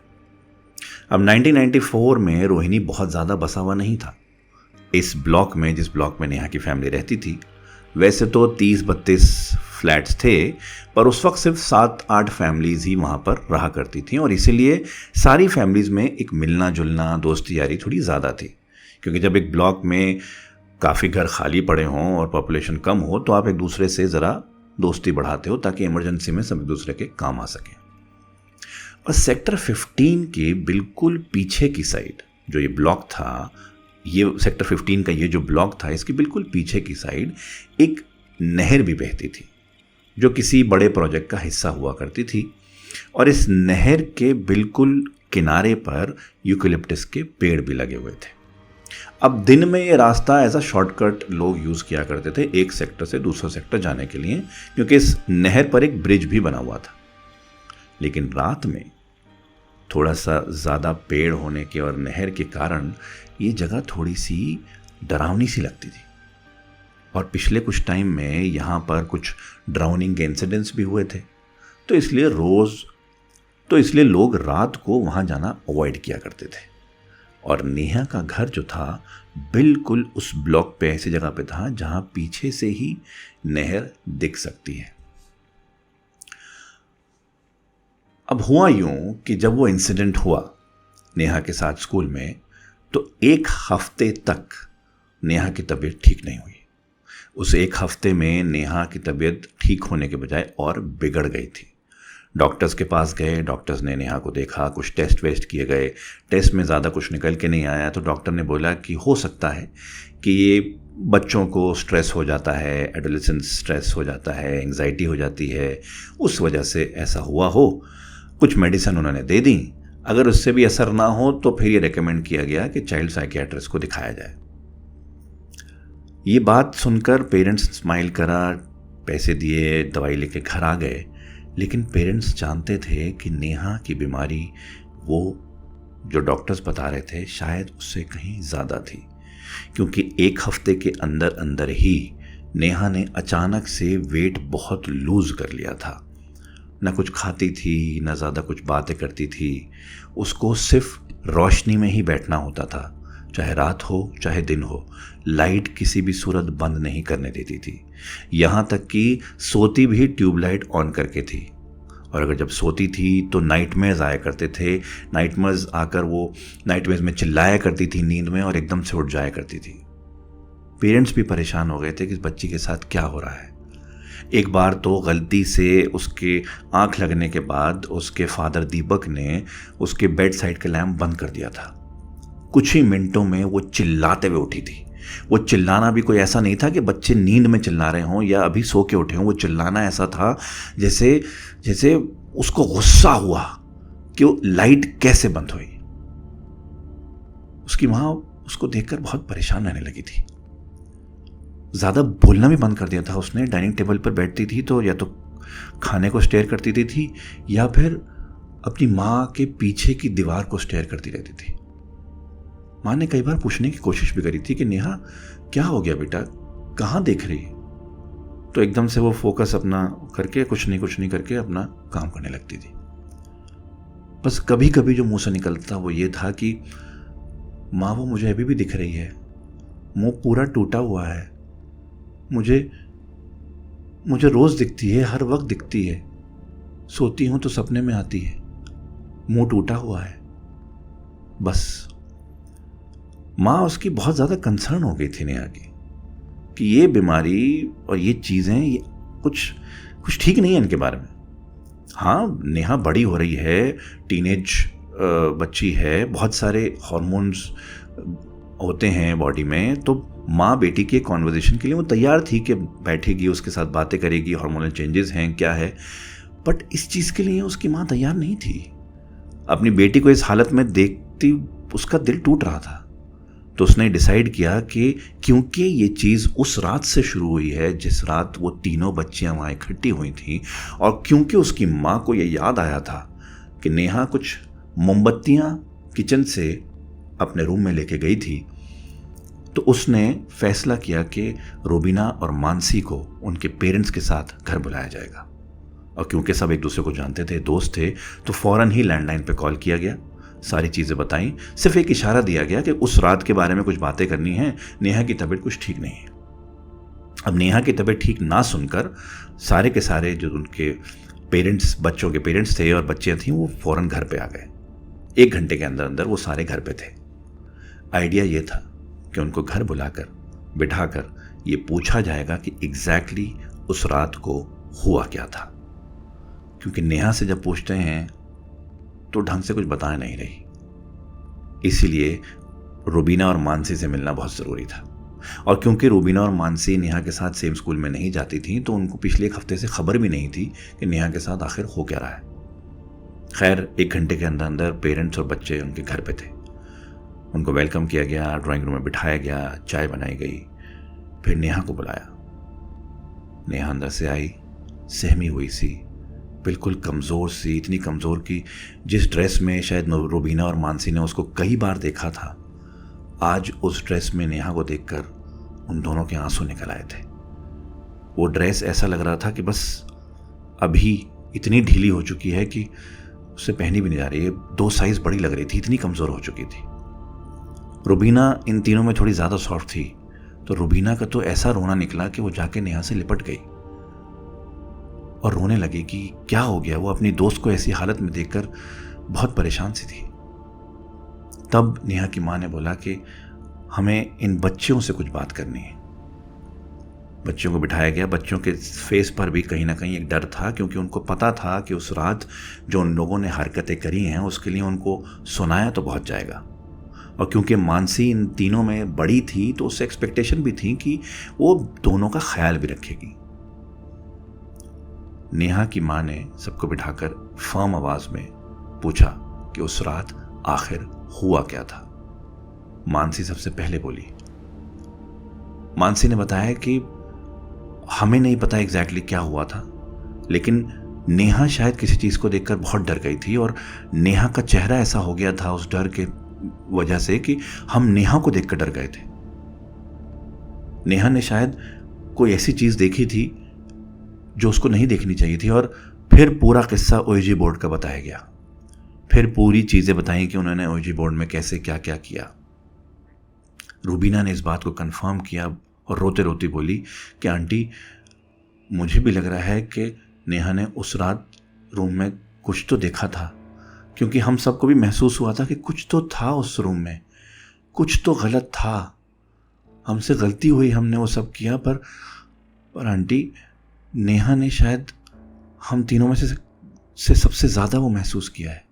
अब 1994 में रोहिणी बहुत ज़्यादा बसा हुआ नहीं था इस ब्लॉक में, जिस ब्लॉक में नेहा की फैमिली रहती थी। वैसे तो 30-32 फ्लैट्स थे, पर उस वक्त सिर्फ 7-8 फैमिलीज़ ही वहाँ पर रहा करती थी, और इसीलिए सारी फैमिलीज़ में एक मिलना जुलना, दोस्ती यारी थोड़ी ज़्यादा थी। क्योंकि जब एक ब्लॉक में काफ़ी घर खाली पड़े हों और पॉपुलेशन कम हो तो आप एक दूसरे से ज़रा दोस्ती बढ़ाते हो ताकि इमरजेंसी में सब एक दूसरे के काम आ सकें। और सेक्टर 15 के बिल्कुल पीछे की साइड जो ये ब्लॉक था, ये सेक्टर 15 का ये जो ब्लॉक था, इसके बिल्कुल पीछे की साइड एक नहर भी बहती थी, जो किसी बड़े प्रोजेक्ट का हिस्सा हुआ करती थी। और इस नहर के बिल्कुल किनारे पर यूकेलिप्टस के पेड़ भी लगे हुए थे। अब दिन में ये रास्ता एज अ शॉर्टकट लोग यूज़ किया करते थे एक सेक्टर से दूसरे सेक्टर जाने के लिए, क्योंकि इस नहर पर एक ब्रिज भी बना हुआ था। लेकिन रात में थोड़ा सा ज़्यादा पेड़ होने के और नहर के कारण ये जगह थोड़ी सी डरावनी सी लगती थी। और पिछले कुछ टाइम में यहाँ पर कुछ ड्राउनिंग के इंसिडेंट्स भी हुए थे, तो इसलिए लोग रात को वहाँ जाना अवॉइड किया करते थे। और नेहा का घर जो था बिल्कुल उस ब्लॉक पे ऐसी जगह पे था जहाँ पीछे से ही नहर दिख सकती है। अब हुआ यूं कि जब वो इंसिडेंट हुआ नेहा के साथ स्कूल में, तो 1 हफ्ते तक नेहा की तबीयत ठीक नहीं हुई। उस 1 हफ्ते में नेहा की तबीयत ठीक होने के बजाय और बिगड़ गई थी। डॉक्टर्स के पास गए, डॉक्टर्स ने नेहा को देखा, कुछ टेस्ट वेस्ट किए गए, टेस्ट में ज़्यादा कुछ निकल के नहीं आया, तो डॉक्टर ने बोला कि हो सकता है कि ये बच्चों को स्ट्रेस हो जाता है, एडोलेसेंस स्ट्रेस हो जाता है, एंग्जाइटी हो जाती है, उस वजह से ऐसा हुआ हो। कुछ मेडिसिन उन्होंने दे दी, अगर उससे भी असर ना हो तो फिर ये रेकमेंड किया गया कि चाइल्ड साइकियाट्रिस्ट को दिखाया जाए। ये बात सुनकर पेरेंट्स स्माइल करा, पैसे दिए, दवाई लेके घर आ गए। लेकिन पेरेंट्स जानते थे कि नेहा की बीमारी, वो जो डॉक्टर्स बता रहे थे, शायद उससे कहीं ज़्यादा थी, क्योंकि 1 हफ्ते के अंदर अंदर ही नेहा ने अचानक से वेट बहुत लूज़ कर लिया था। ना कुछ खाती थी, ना ज़्यादा कुछ बातें करती थी। उसको सिर्फ रोशनी में ही बैठना होता था, चाहे रात हो चाहे दिन हो। लाइट किसी भी सूरत बंद नहीं करने देती थी, यहाँ तक कि सोती भी ट्यूबलाइट ऑन करके थी। और अगर जब सोती थी तो नाइटमेयर्स आया करते थे। नाइटमेयर्स आकर वो नाइटमेयर्स में चिल्लाया करती थी नींद में और एकदम से उठ जाया करती थी। पेरेंट्स भी परेशान हो गए थे कि इस बच्ची के साथ क्या हो रहा है। एक बार तो गलती से उसके आंख लगने के बाद उसके फादर दीपक ने उसके बेड साइड का लैम्प बंद कर दिया था। कुछ ही मिनटों में वो चिल्लाते हुए उठी थी। वो चिल्लाना भी कोई ऐसा नहीं था कि बच्चे नींद में चिल्ला रहे हों या अभी सो के उठे हों। वो चिल्लाना ऐसा था जैसे जैसे उसको गुस्सा हुआ कि वो लाइट कैसे बंद हुई। उसकी माँ उसको देखकर बहुत परेशान रहने लगी थी। ज़्यादा बोलना भी बंद कर दिया था उसने। डाइनिंग टेबल पर बैठती थी तो या तो खाने को स्टेयर करती थी या फिर अपनी माँ के पीछे की दीवार को स्टेयर करती रहती थी। माँ ने कई बार पूछने की कोशिश भी करी थी कि नेहा क्या हो गया बेटा, कहाँ देख रही है? तो एकदम से वो फोकस अपना करके कुछ नहीं करके अपना काम करने लगती थी। बस कभी कभी जो मुंह से निकलता वो ये था कि माँ वो मुझे अभी भी दिख रही है, मुंह पूरा टूटा हुआ है, मुझे रोज दिखती है, हर वक्त दिखती है, सोती हूं तो सपने में आती है, मुंह टूटा हुआ है। बस माँ उसकी बहुत ज़्यादा कंसर्न हो गई थी नेहा की कि ये बीमारी और ये चीज़ें ये कुछ ठीक नहीं है इनके बारे में। हाँ, नेहा बड़ी हो रही है, टीनेज बच्ची है, बहुत सारे हॉर्मोन्स होते हैं बॉडी में, तो माँ बेटी के कॉन्वर्जेशन के लिए वो तैयार थी कि बैठेगी, उसके साथ बातें करेगी, हार्मोनल चेंजेस हैं क्या है। बट इस चीज़ के लिए उसकी माँ तैयार नहीं थी। अपनी बेटी को इस हालत में देखती उसका दिल टूट रहा था। तो उसने डिसाइड किया कि क्योंकि ये चीज़ उस रात से शुरू हुई है जिस रात वो तीनों बच्चियां वहाँ इकट्ठी हुई थीं, और क्योंकि उसकी माँ को ये याद आया था कि नेहा कुछ मोमबत्तियाँ किचन से अपने रूम में लेके गई थी, तो उसने फैसला किया कि रूबीना और मानसी को उनके पेरेंट्स के साथ घर बुलाया जाएगा। और क्योंकि सब एक दूसरे को जानते थे, दोस्त थे, तो फ़ौरन ही लैंडलाइन पे कॉल किया गया, सारी चीज़ें बताई। सिर्फ एक इशारा दिया गया कि उस रात के बारे में कुछ बातें करनी है, नेहा की तबीयत कुछ ठीक नहीं है। अब नेहा की तबीयत ठीक ना सुनकर सारे के सारे जो उनके पेरेंट्स, बच्चों के पेरेंट्स थे और बच्चियाँ थीं, वो फ़ौरन घर पे आ गए। 1 घंटे के अंदर अंदर वो सारे घर पे थे। आइडिया ये था कि उनको घर बुलाकर बिठाकर ये पूछा जाएगा कि एग्जैक्टली उस रात को हुआ क्या था, क्योंकि नेहा से जब पूछते हैं तो ढंग से कुछ बता नहीं रही। इसीलिए रूबीना और मानसी से मिलना बहुत ज़रूरी था। और क्योंकि रूबीना और मानसी नेहा के साथ सेम स्कूल में नहीं जाती थी, तो उनको पिछले 1 हफ्ते से खबर भी नहीं थी कि नेहा के साथ आखिर हो क्या रहा है। खैर 1 घंटे के अंदर अंदर पेरेंट्स और बच्चे उनके घर पे थे। उनको वेलकम किया गया, ड्राइंग रूम में बिठाया गया, चाय बनाई गई, फिर नेहा को बुलाया। नेहा अंदर से आई, सहमी हुई सी, बिल्कुल कमज़ोर सी, इतनी कमज़ोर कि जिस ड्रेस में शायद रूबीना और मानसी ने उसको कई बार देखा था, आज उस ड्रेस में नेहा को देखकर उन दोनों के आंसू निकल आए थे। वो ड्रेस ऐसा लग रहा था कि बस अभी इतनी ढीली हो चुकी है कि उससे पहनी भी नहीं जा रही है। 2 साइज़ बड़ी लग रही थी, इतनी कमज़ोर हो चुकी थी। रूबीना इन तीनों में थोड़ी ज़्यादा सॉफ्ट थी, तो रूबीना का तो ऐसा रोना निकला कि वो जाके नेहा से लिपट गई और रोने लगी कि क्या हो गया। वो अपनी दोस्त को ऐसी हालत में देखकर बहुत परेशान सी थी। तब नेहा की माँ ने बोला कि हमें इन बच्चियों से कुछ बात करनी है। बच्चों को बिठाया गया। बच्चों के फेस पर भी कहीं ना कहीं एक डर था, क्योंकि उनको पता था कि उस रात जो उन लोगों ने हरकतें करी हैं उसके लिए उनको सुनाया तो बहुत जाएगा। और क्योंकि मानसी इन तीनों में बड़ी थी, तो उससे एक्सपेक्टेशन भी थी कि वो दोनों का ख्याल भी रखेगी। नेहा की माँ ने सबको बिठाकर फर्म आवाज में पूछा कि उस रात आखिर हुआ क्या था। मानसी सबसे पहले बोली। मानसी ने बताया कि हमें नहीं पता एग्जैक्टली क्या हुआ था, लेकिन नेहा शायद किसी चीज़ को देखकर बहुत डर गई थी और नेहा का चेहरा ऐसा हो गया था उस डर के वजह से कि हम नेहा को देखकर डर गए थे। नेहा ने शायद कोई ऐसी चीज़ देखी थी जो उसको नहीं देखनी चाहिए थी। और फिर पूरा किस्सा ओएजी बोर्ड का बताया गया। फिर पूरी चीज़ें बताई कि उन्होंने ओएजी बोर्ड में कैसे क्या क्या किया। रूबीना ने इस बात को कंफर्म किया और रोते रोते बोली कि आंटी, मुझे भी लग रहा है कि नेहा ने उस रात रूम में कुछ तो देखा था, क्योंकि हम सबको भी महसूस हुआ था कि कुछ तो था उस रूम में, कुछ तो गलत था। हमसे गलती हुई, हमने वो सब किया, पर आंटी नेहा ने शायद हम तीनों में से सबसे ज़्यादा वो महसूस किया है।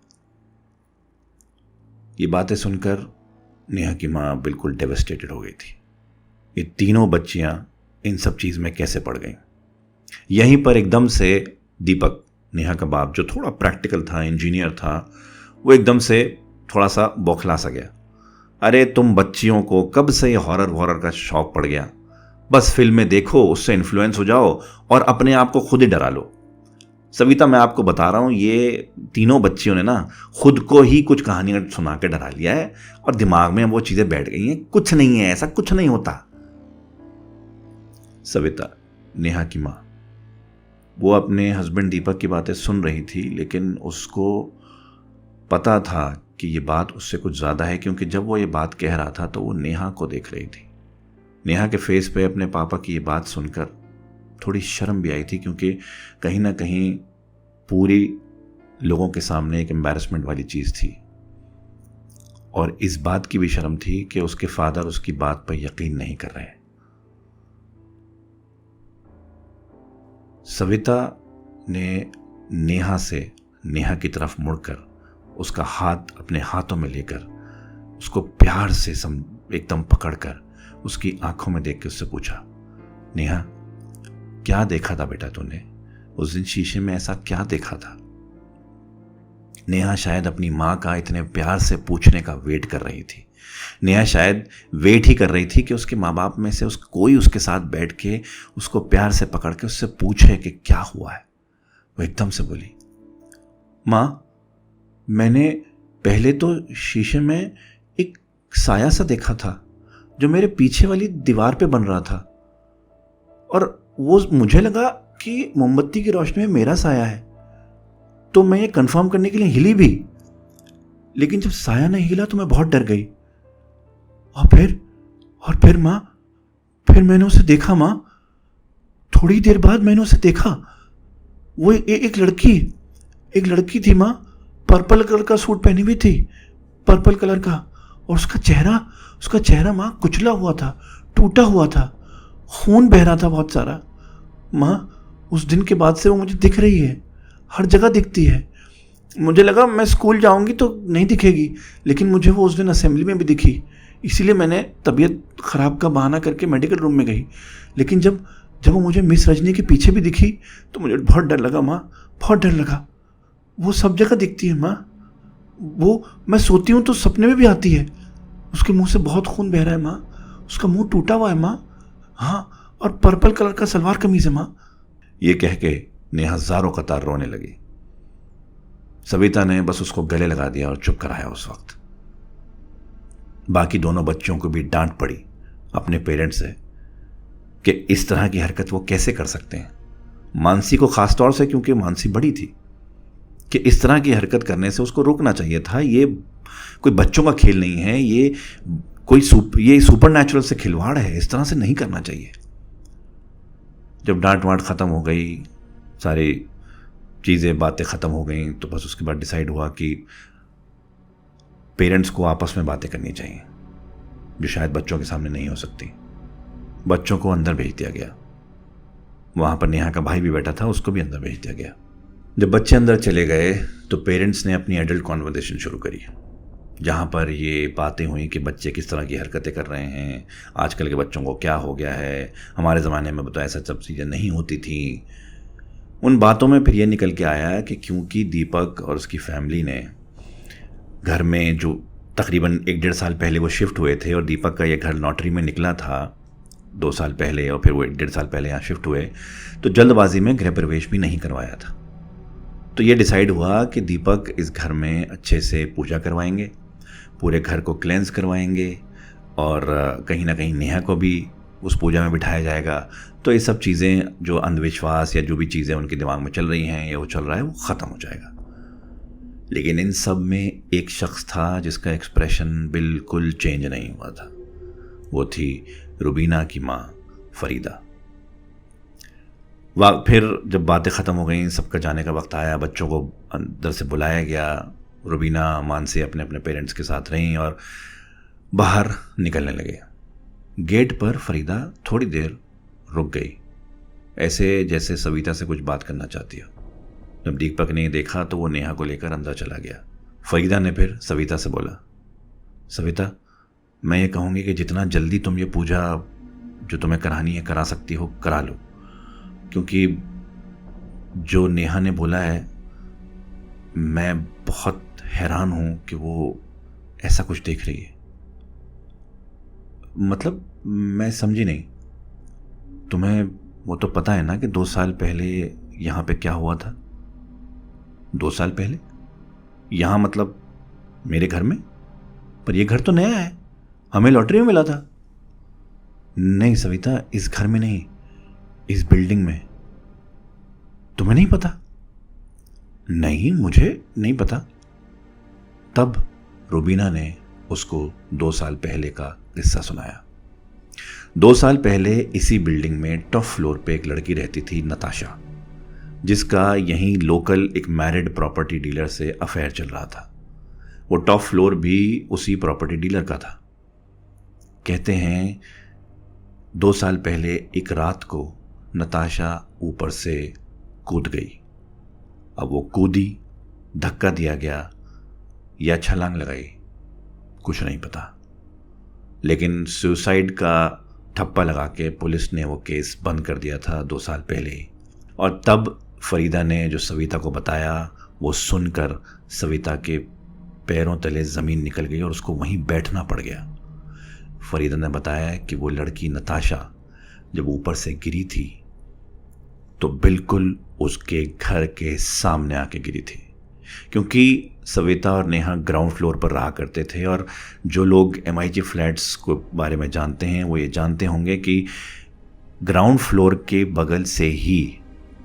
ये बातें सुनकर नेहा की माँ बिल्कुल डेवस्टेटेड हो गई थी। ये तीनों बच्चियां इन सब चीज़ में कैसे पड़ गईं। यहीं पर एकदम से दीपक, नेहा का बाप, जो थोड़ा प्रैक्टिकल था, इंजीनियर था, वो एकदम से थोड़ा सा बौखला सा गया। अरे तुम बच्चियों को कब से ये हॉरर का शौक पड़ गया? बस फिल्में देखो, उससे इन्फ्लुएंस हो जाओ और अपने आप को खुद ही डरा लो। सविता, मैं आपको बता रहा हूँ, ये तीनों बच्चियों ने ना खुद को ही कुछ कहानियां सुना के डरा लिया है और दिमाग में वो चीज़ें बैठ गई हैं। कुछ नहीं है, ऐसा कुछ नहीं होता। सविता, नेहा की माँ, वो अपने हस्बैंड दीपक की बातें सुन रही थी, लेकिन उसको पता था कि ये बात उससे कुछ ज़्यादा है, क्योंकि जब वो ये बात कह रहा था तो वो नेहा को देख रही थी। नेहा के फेस पे अपने पापा की ये बात सुनकर थोड़ी शर्म भी आई थी, क्योंकि कहीं ना कहीं पूरी लोगों के सामने एक एम्बैरेसमेंट वाली चीज़ थी। और इस बात की भी शर्म थी कि उसके फादर उसकी बात पर यकीन नहीं कर रहे। सविता ने नेहा की तरफ मुड़कर उसका हाथ अपने हाथों में लेकर उसको प्यार से एकदम पकड़कर उसकी आंखों में देख के उससे पूछा, नेहा, क्या देखा था बेटा तूने? उस दिन शीशे में ऐसा क्या देखा था? नेहा शायद अपनी माँ का इतने प्यार से पूछने का वेट कर रही थी। नेहा शायद वेट ही कर रही थी कि उसके माँ बाप में से कोई उसके साथ बैठ के उसको प्यार से पकड़ के उससे पूछे कि क्या हुआ है। वो एकदम से बोली, माँ, मैंने पहले तो शीशे में एक साया सा देखा था जो मेरे पीछे वाली दीवार पे बन रहा था, और वो मुझे लगा कि मोमबत्ती की रोशनी में मेरा साया है, तो मैं ये कंफर्म करने के लिए हिली भी, लेकिन जब साया नहीं हिला तो मैं बहुत डर गई। और फिर माँ, फिर मैंने उसे देखा माँ, थोड़ी देर बाद मैंने उसे देखा। वो एक लड़की थी माँ, पर्पल कलर का सूट पहनी हुई थी, पर्पल कलर का, और उसका चेहरा माँ कुचला हुआ था, टूटा हुआ था, खून बह रहा था बहुत सारा। माँ, उस दिन के बाद से वो मुझे दिख रही है, हर जगह दिखती है। मुझे लगा मैं स्कूल जाऊंगी तो नहीं दिखेगी, लेकिन मुझे वो उस दिन असेंबली में भी दिखी, इसीलिए मैंने तबीयत ख़राब का बहाना करके मेडिकल रूम में गई। लेकिन जब वो मुझे मिस रजनी के पीछे भी दिखी तो मुझे बहुत डर लगा माँ, बहुत डर लगा। वो सब जगह दिखती है माँ, वो मैं सोती हूँ तो सपने में भी आती है। उसके मुंह से बहुत खून बह रहा है माँ, उसका मुंह टूटा हुआ है माँ, हाँ, और पर्पल कलर का सलवार कमीज है माँ। ये कह के नेहा हजारों कतार रोने लगी। सविता ने बस उसको गले लगा दिया और चुप कराया। उस वक्त बाकी दोनों बच्चों को भी डांट पड़ी अपने पेरेंट्स से कि इस तरह की हरकत वो कैसे कर सकते हैं। मानसी को खास तौर से, क्योंकि मानसी बड़ी थी, कि इस तरह की हरकत करने से उसको रोकना चाहिए था। ये कोई बच्चों का खेल नहीं है, ये सुपर नेचुरल से खिलवाड़ है, इस तरह से नहीं करना चाहिए। जब डांट वांट ख़त्म हो गई, सारी चीज़ें बातें ख़त्म हो गई, तो बस उसके बाद डिसाइड हुआ कि पेरेंट्स को आपस में बातें करनी चाहिए, जो शायद बच्चों के सामने नहीं हो सकती। बच्चों को अंदर भेज दिया गया। वहाँ पर नेहा का भाई भी बैठा था, उसको भी अंदर भेज दिया गया। जब बच्चे अंदर चले गए तो पेरेंट्स ने अपनी एडल्ट कॉन्वर्सेशन शुरू करी, जहाँ पर ये बातें हुई कि बच्चे किस तरह की हरकतें कर रहे हैं, आजकल के बच्चों को क्या हो गया है, हमारे ज़माने में तो ऐसा सब चीज़ें नहीं होती थी। उन बातों में फिर ये निकल के आया कि क्योंकि दीपक और उसकी फैमिली ने घर में, जो तकरीबन 1-1.5 साल पहले वो शिफ्ट हुए थे, और दीपक का ये घर लॉटरी में निकला था 2 साल पहले, और फिर वो 1-1.5 साल पहले यहाँ शिफ्ट हुए, तो जल्दबाजी में गृह प्रवेश भी नहीं करवाया था। तो ये डिसाइड हुआ कि दीपक इस घर में अच्छे से पूजा करवाएंगे, पूरे घर को क्लेंस करवाएंगे, और कहीं ना कहीं नेहा को भी उस पूजा में बिठाया जाएगा। तो ये सब चीज़ें, जो अंधविश्वास या जो भी चीज़ें उनके दिमाग में चल रही हैं या वो चल रहा है, वो ख़त्म हो जाएगा। लेकिन इन सब में एक शख्स था जिसका एक्सप्रेशन बिल्कुल चेंज नहीं हुआ था। वो थी रुबीना की माँ फरीदा। फिर जब बातें ख़त्म हो गई, सबका जाने का वक्त आया, बच्चों को अंदर से बुलाया गया। रुबीना, मानसी अपने अपने पेरेंट्स के साथ रहीं और बाहर निकलने लगे। गेट पर फरीदा थोड़ी देर रुक गई, ऐसे जैसे सविता से कुछ बात करना चाहती हो। जब दीपक ने देखा तो वो नेहा को लेकर अंदर चला गया। फरीदा ने फिर सविता से बोला, सविता, मैं ये कहूँगी कि जितना जल्दी तुम ये पूजा जो तुम्हें करानी है करा सकती हो करा लो, क्योंकि जो नेहा ने बोला है मैं बहुत हैरान हूँ कि वो ऐसा कुछ देख रही है। मतलब मैं समझी नहीं। तुम्हें वो तो पता है ना कि 2 साल पहले यहाँ पे क्या हुआ था? 2 साल पहले यहाँ मतलब मेरे घर में? पर ये घर तो नया है, हमें लॉटरी में मिला था। नहीं सविता, इस घर में नहीं, इस बिल्डिंग में। तुम्हें नहीं पता? नहीं, मुझे नहीं पता। तब रुबीना ने उसको 2 साल पहले का किस्सा सुनाया। 2 साल पहले इसी बिल्डिंग में टॉप फ्लोर पे एक लड़की रहती थी, नताशा, जिसका यहीं लोकल एक मैरिड प्रॉपर्टी डीलर से अफेयर चल रहा था। वो टॉप फ्लोर भी उसी प्रॉपर्टी डीलर का था। कहते हैं 2 साल पहले एक रात को नताशा ऊपर से कूद गई। अब वो कूदी, धक्का दिया गया या छलांग लगाई, कुछ नहीं पता, लेकिन सुसाइड का ठप्पा लगा के पुलिस ने वो केस बंद कर दिया था 2 साल पहले ही। और तब फरीदा ने जो सविता को बताया, वो सुनकर सविता के पैरों तले ज़मीन निकल गई और उसको वहीं बैठना पड़ गया। फरीदा ने बताया कि वो लड़की नताशा जब ऊपर से गिरी थी तो बिल्कुल उसके घर के सामने आके गिरी थी, क्योंकि सविता और नेहा ग्राउंड फ्लोर पर रहा करते थे। और जो लोग MIG फ्लैट्स को बारे में जानते हैं वो ये जानते होंगे कि ग्राउंड फ्लोर के बगल से ही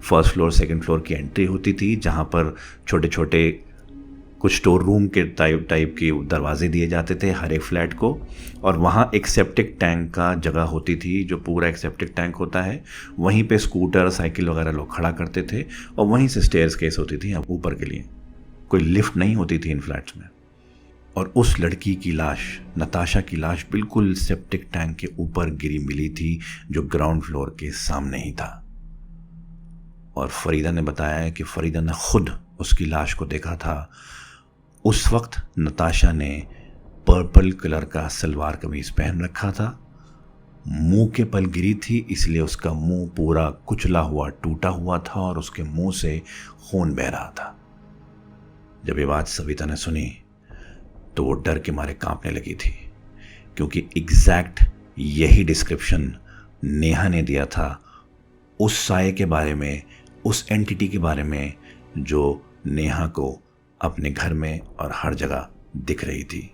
फर्स्ट फ्लोर सेकंड फ्लोर की एंट्री होती थी, जहाँ पर छोटे छोटे कुछ स्टोर रूम के टाइप के दरवाजे दिए जाते थे हर एक फ्लैट को। और वहाँ एक सेप्टिक टैंक का जगह होती थी, जो पूरा एक सेप्टिक टैंक होता है, वहीं पे स्कूटर साइकिल वगैरह लोग खड़ा करते थे और वहीं से स्टेयर्स केस होती थी ऊपर के लिए। कोई लिफ्ट नहीं होती थी इन फ्लैट्स में। और उस लड़की की लाश, नताशा की लाश, बिल्कुल सेप्टिक टैंक के ऊपर गिरी मिली थी, जो ग्राउंड फ्लोर के सामने ही था। और फरीदा ने बताया कि फरीदा ने खुद उसकी लाश को देखा था। उस वक्त नताशा ने पर्पल कलर का सलवार कमीज पहन रखा था, मुंह के पल गिरी थी, इसलिए उसका मुंह पूरा कुचला हुआ, टूटा हुआ था और उसके मुंह से खून बह रहा था। जब ये बात सविता ने सुनी तो वो डर के मारे कांपने लगी थी, क्योंकि एग्जैक्ट यही डिस्क्रिप्शन नेहा ने दिया था उस साये के बारे में, उस एंटिटी के बारे में जो नेहा को अपने घर में और हर जगह दिख रही थी।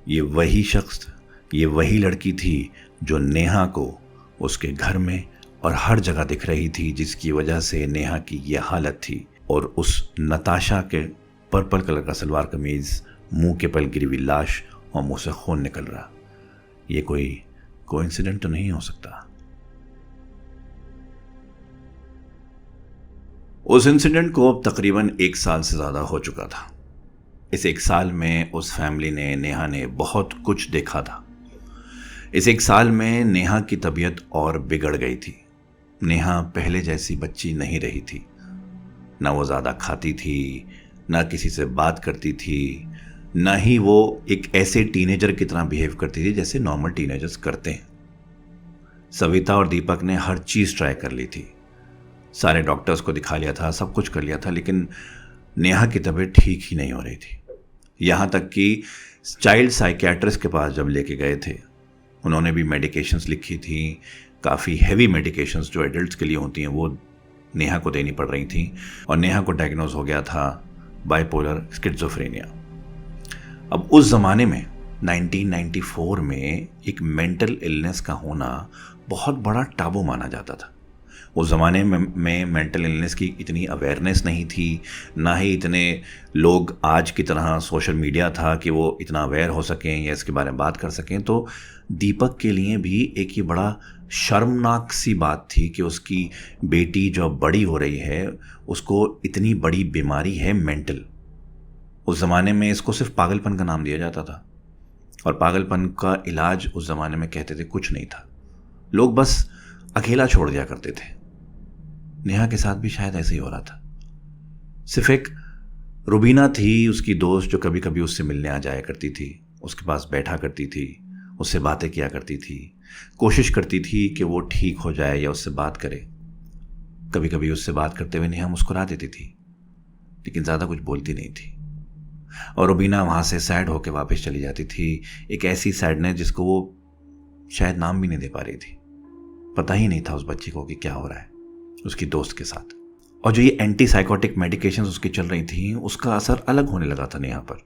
ये वही शख्स, ये वही लड़की थी जो नेहा को उसके घर में और हर जगह दिख रही थी, जिसकी वजह से नेहा की ये हालत थी। और उस नताशा के पर्पल कलर का सलवार कमीज, मुंह के पल गिरी हुई लाश और मुंह से खून निकल रहा, ये कोई कोइंसिडेंट तो नहीं हो सकता। उस इंसिडेंट को अब तकरीबन 1 साल से ज़्यादा हो चुका था। इस 1 साल में उस फैमिली ने, नेहा ने बहुत कुछ देखा था। इस 1 साल में नेहा की तबीयत और बिगड़ गई थी। नेहा पहले जैसी बच्ची नहीं रही थी। ना वो ज़्यादा खाती थी, ना किसी से बात करती थी, ना ही वो एक ऐसे टीनेजर की तरह बिहेव करती थी जैसे नॉर्मल टीनेजर्स करते हैं। सविता और दीपक ने हर चीज़ ट्राई कर ली थी, सारे डॉक्टर्स को दिखा लिया था, सब कुछ कर लिया था, लेकिन नेहा की तबीयत ठीक ही नहीं हो रही थी। यहाँ तक कि चाइल्ड साइकियाट्रिस्ट के पास जब लेके गए थे, उन्होंने भी मेडिकेशंस लिखी थी, काफ़ी हैवी मेडिकेशंस जो एडल्ट्स के लिए होती हैं वो नेहा को देनी पड़ रही थी। और नेहा को डायग्नोज हो गया था बाइपोलर स्किज़ोफ्रेनिया। अब उस ज़माने में 1994 में एक मेंटल इलनेस का होना बहुत बड़ा टाबू माना जाता था। उस ज़माने में मेंटल इलनेस की इतनी अवेयरनेस नहीं थी, ना ही इतने लोग आज की तरह सोशल मीडिया था कि वो इतना अवेयर हो सकें या इसके बारे में बात कर सकें। तो दीपक के लिए भी एक ये बड़ा शर्मनाक सी बात थी कि उसकी बेटी जो अब बड़ी हो रही है उसको इतनी बड़ी बीमारी है मेंटल। उस ज़माने में इसको सिर्फ पागलपन का नाम दिया जाता था, और पागलपन का इलाज उस ज़माने में कहते थे कुछ नहीं था, लोग बस अकेला छोड़ दिया करते थे। नेहा के साथ भी शायद ऐसे ही हो रहा था। सिर्फ एक रुबीना थी उसकी दोस्त जो कभी कभी उससे मिलने आ जाया करती थी, उसके पास बैठा करती थी, उससे बातें किया करती थी, कोशिश करती थी कि वो ठीक हो जाए या उससे बात करे। कभी कभी उससे बात करते हुए नेहा मुस्कुरा देती थी, लेकिन ज़्यादा कुछ बोलती नहीं थी। और रुबीना वहाँ से सैड होकर वापस चली जाती थी, एक ऐसी सैडनेस जिसको वो शायद नाम भी नहीं दे पा रही थी। पता ही नहीं था उस बच्ची को कि क्या हो रहा है उसकी दोस्त के साथ। और जो ये एंटी साइकोटिक मेडिकेशंस उसकी चल रही थी उसका असर अलग होने लगा था नेहा पर।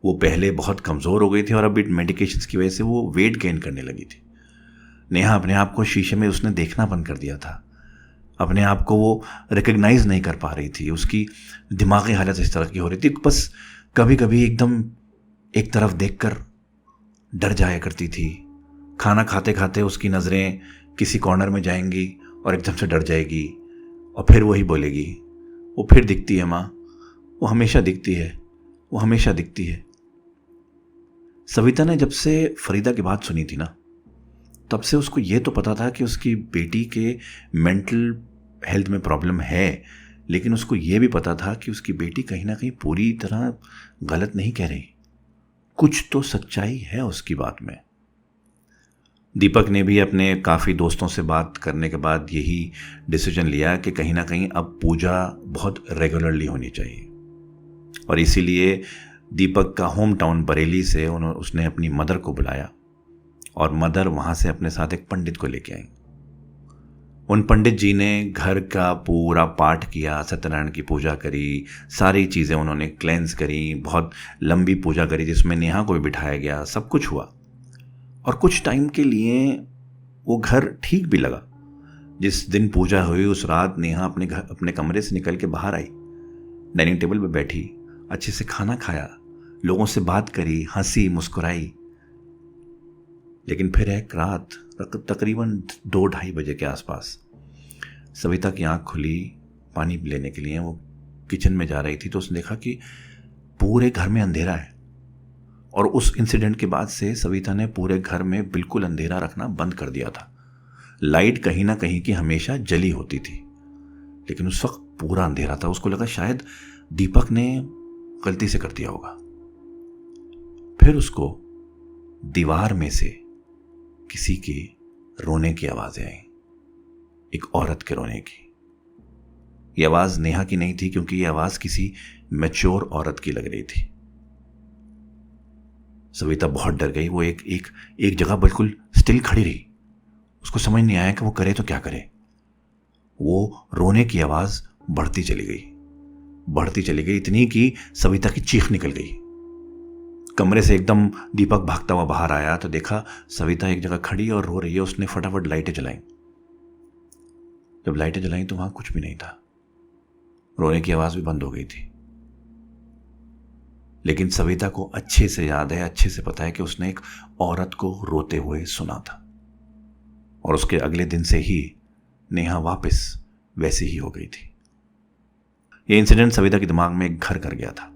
वो पहले बहुत कमज़ोर हो गई थी और अब मेडिकेशंस की वजह से वो वेट गेन करने लगी थी। नेहा अपने आप को शीशे में उसने देखना बंद कर दिया था, अपने आप को वो रिकग्नाइज नहीं कर पा रही थी। उसकी दिमागी हालत इस तरह की हो रही थी, बस कभी कभी एकदम एक तरफ देखकर डर जाया करती थी। खाना खाते खाते उसकी नज़रें किसी कॉर्नर में जाएंगी और एकदम से डर जाएगी, और फिर वही बोलेगी, वो फिर दिखती है माँ, वो हमेशा दिखती है, वो हमेशा दिखती है। सविता ने जब से फरीदा की बात सुनी थी ना, तब से उसको ये तो पता था कि उसकी बेटी के मेंटल हेल्थ में प्रॉब्लम है, लेकिन उसको ये भी पता था कि उसकी बेटी कहीं ना कहीं पूरी तरह गलत नहीं कह रही, कुछ तो सच्चाई है उसकी बात में। दीपक ने भी अपने काफ़ी दोस्तों से बात करने के बाद यही डिसीजन लिया कि कहीं ना कहीं अब पूजा बहुत रेगुलरली होनी चाहिए, और इसीलिए दीपक का होम टाउन बरेली से उसने अपनी मदर को बुलाया, और मदर वहाँ से अपने साथ एक पंडित को लेके आई। उन पंडित जी ने घर का पूरा पाठ किया, सत्यनारायण की पूजा करी, सारी चीज़ें उन्होंने क्लेंस करी, बहुत लंबी पूजा करी जिसमें नेहा को भी बिठाया गया, सब कुछ हुआ। और कुछ टाइम के लिए वो घर ठीक भी लगा। जिस दिन पूजा हुई उस रात नेहा अपने कमरे से निकल के बाहर आई, डाइनिंग टेबल पे बैठी, अच्छे से खाना खाया, लोगों से बात करी, हंसी मुस्कुराई। लेकिन फिर एक रात तकरीबन 2-2:30 बजे के आसपास सविता की आंख खुली पानी लेने के लिए। वो किचन में जा रही थी तो उसने देखा कि पूरे घर में अंधेरा है, और उस इंसिडेंट के बाद से सविता ने पूरे घर में बिल्कुल अंधेरा रखना बंद कर दिया था। लाइट कहीं ना कहीं की हमेशा जली होती थी, लेकिन उस वक्त पूरा अंधेरा था। उसको लगा शायद दीपक ने गलती से कर दिया होगा। फिर उसको दीवार में से किसी के रोने की आवाजें आई, एक औरत के रोने की। यह आवाज नेहा की नहीं थी, क्योंकि यह आवाज किसी मैच्योर औरत की लग रही थी। सविता बहुत डर गई। वो एक जगह बिल्कुल स्टिल खड़ी रही। उसको समझ नहीं आया कि वो करे तो क्या करे। वो रोने की आवाज बढ़ती चली गई, इतनी कि सविता की चीख निकल गई। कमरे से एकदम दीपक भागता हुआ बाहर आया तो देखा सविता एक जगह खड़ी और रो रही है। उसने फटाफट लाइटें जलाई। जब लाइटें जलाई तो वहां कुछ भी नहीं था, रोने की आवाज भी बंद हो गई थी। लेकिन सविता को अच्छे से याद है, अच्छे से पता है कि उसने एक औरत को रोते हुए सुना था, और उसके अगले दिन से ही नेहा वापस वैसी ही हो गई थी। यह इंसिडेंट सविता के दिमाग में एक घर कर गया था।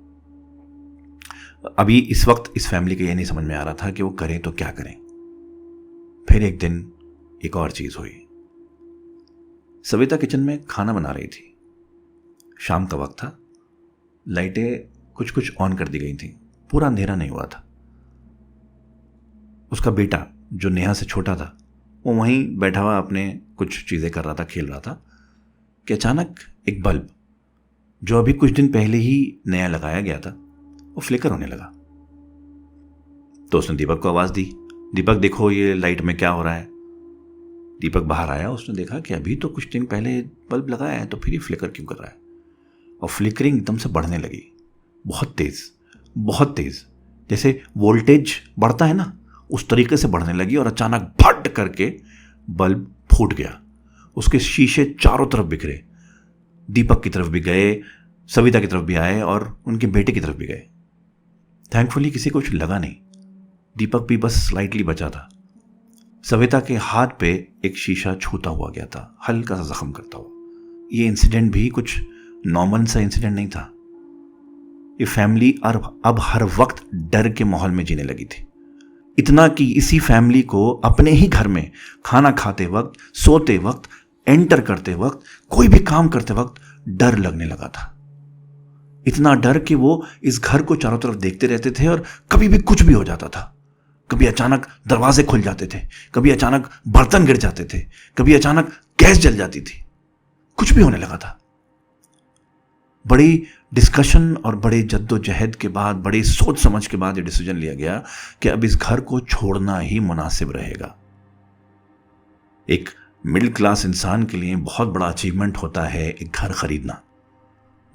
अभी इस वक्त इस फैमिली को यह नहीं समझ में आ रहा था कि वो करें तो क्या करें। फिर एक दिन एक और चीज हुई। सविता किचन में खाना बना रही थी। शाम का वक्त था, लाइटें कुछ ऑन कर दी गई थी, पूरा अंधेरा नहीं हुआ था। उसका बेटा जो नेहा से छोटा था वो वहीं बैठा हुआ अपने कुछ चीजें कर रहा था, खेल रहा था, कि अचानक एक बल्ब जो अभी कुछ दिन पहले ही नया लगाया गया था वो फ्लिकर होने लगा। तो उसने दीपक को आवाज दी, दीपक देखो ये लाइट में क्या हो रहा है। दीपक बाहर आया, उसने देखा कि अभी तो कुछ दिन पहले बल्ब लगाया है तो फिर ये फ्लिकर क्यों कर रहा है। और फ्लिकरिंग एकदम से बढ़ने लगी, बहुत तेज, जैसे वोल्टेज बढ़ता है ना उस तरीके से बढ़ने लगी। और अचानक फट करके बल्ब फूट गया। उसके शीशे चारों तरफ बिखरे, दीपक की तरफ भी गए, सविता की तरफ भी आए और उनके बेटे की तरफ भी गए। थैंकफुली किसी को कुछ लगा नहीं, दीपक भी बस स्लाइटली बचा था। सविता के हाथ पे एक शीशा छूता हुआ गया था, हल्का सा जख्म करता हुआ। ये इंसिडेंट भी कुछ नॉर्मल सा इंसिडेंट नहीं था। ये फैमिली अब हर वक्त डर के माहौल में जीने लगी थी। इतना कि इसी फैमिली को अपने ही घर में खाना खाते वक्त, सोते वक्त, एंटर करते वक्त, कोई भी काम करते वक्त डर लगने लगा था। इतना डर कि वो इस घर को चारों तरफ देखते रहते थे और कभी भी कुछ भी हो जाता था। कभी अचानक दरवाजे खुल जाते थे, कभी अचानक बर्तन गिर जाते थे, कभी अचानक गैस जल जाती थी, कुछ भी होने लगा था। बड़ी डिस्कशन और बड़े जद्दोजहद के बाद, बड़ी सोच समझ के बाद ये डिसीजन लिया गया कि अब इस घर को छोड़ना ही मुनासिब रहेगा। एक मिडिल क्लास इंसान के लिए बहुत बड़ा अचीवमेंट होता है एक घर खरीदना।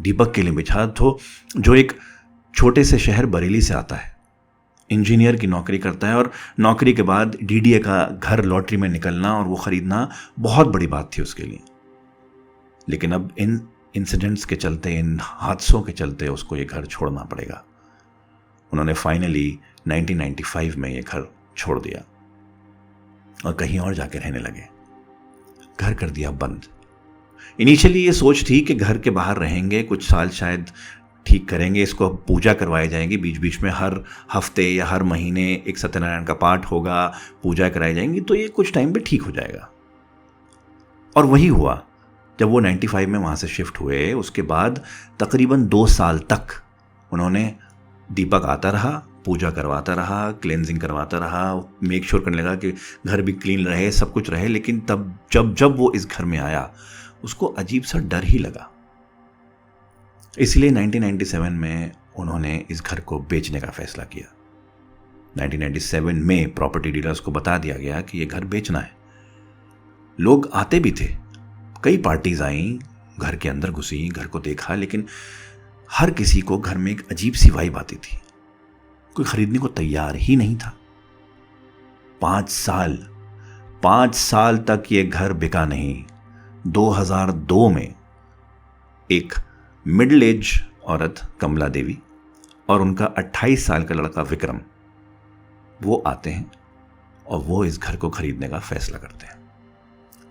दीपक के लिए बिछाद हो, जो एक छोटे से शहर बरेली से आता है, इंजीनियर की नौकरी करता है और नौकरी के बाद डीडीए का घर लॉटरी में निकलना और वो खरीदना बहुत बड़ी बात थी उसके लिए। लेकिन अब इन इंसिडेंट्स के चलते, इन हादसों के चलते उसको ये घर छोड़ना पड़ेगा। उन्होंने फाइनली 1995 में ये घर छोड़ दिया और कहीं और जाके रहने लगे। घर कर दिया बंद। इनिशियली ये सोच थी कि घर के बाहर रहेंगे, कुछ साल शायद ठीक करेंगे, इसको पूजा करवाई जाएगी, बीच बीच में हर हफ्ते या हर महीने एक सत्यनारायण का पाठ होगा, पूजा कराई जाएंगी, तो ये कुछ टाइम पे ठीक हो जाएगा। और वही हुआ। जब वो 95 में वहाँ से शिफ्ट हुए, उसके बाद तकरीबन 2 साल तक उन्होंने, दीपक आता रहा, पूजा करवाता रहा, क्लेंजिंग करवाता रहा, मेक श्योर करने लगा कि घर भी क्लीन रहे, सब कुछ रहे। लेकिन तब जब वो इस घर में आया, उसको अजीब सा डर ही लगा। इसलिए 1997 में उन्होंने इस घर को बेचने का फैसला किया। 1997 में प्रॉपर्टी डीलर्स को बता दिया गया कि ये घर बेचना है। लोग आते भी थे, कई पार्टीज आईं, घर के अंदर घुसी, घर को देखा, लेकिन हर किसी को घर में एक अजीब सी वाइब आती थी। कोई खरीदने को तैयार ही नहीं था। 5 साल तक ये घर बिका नहीं। 2002 में एक मिडिल एज औरत कमला देवी और उनका 28 साल का लड़का विक्रम, वो आते हैं और वो इस घर को खरीदने का फैसला करते हैं।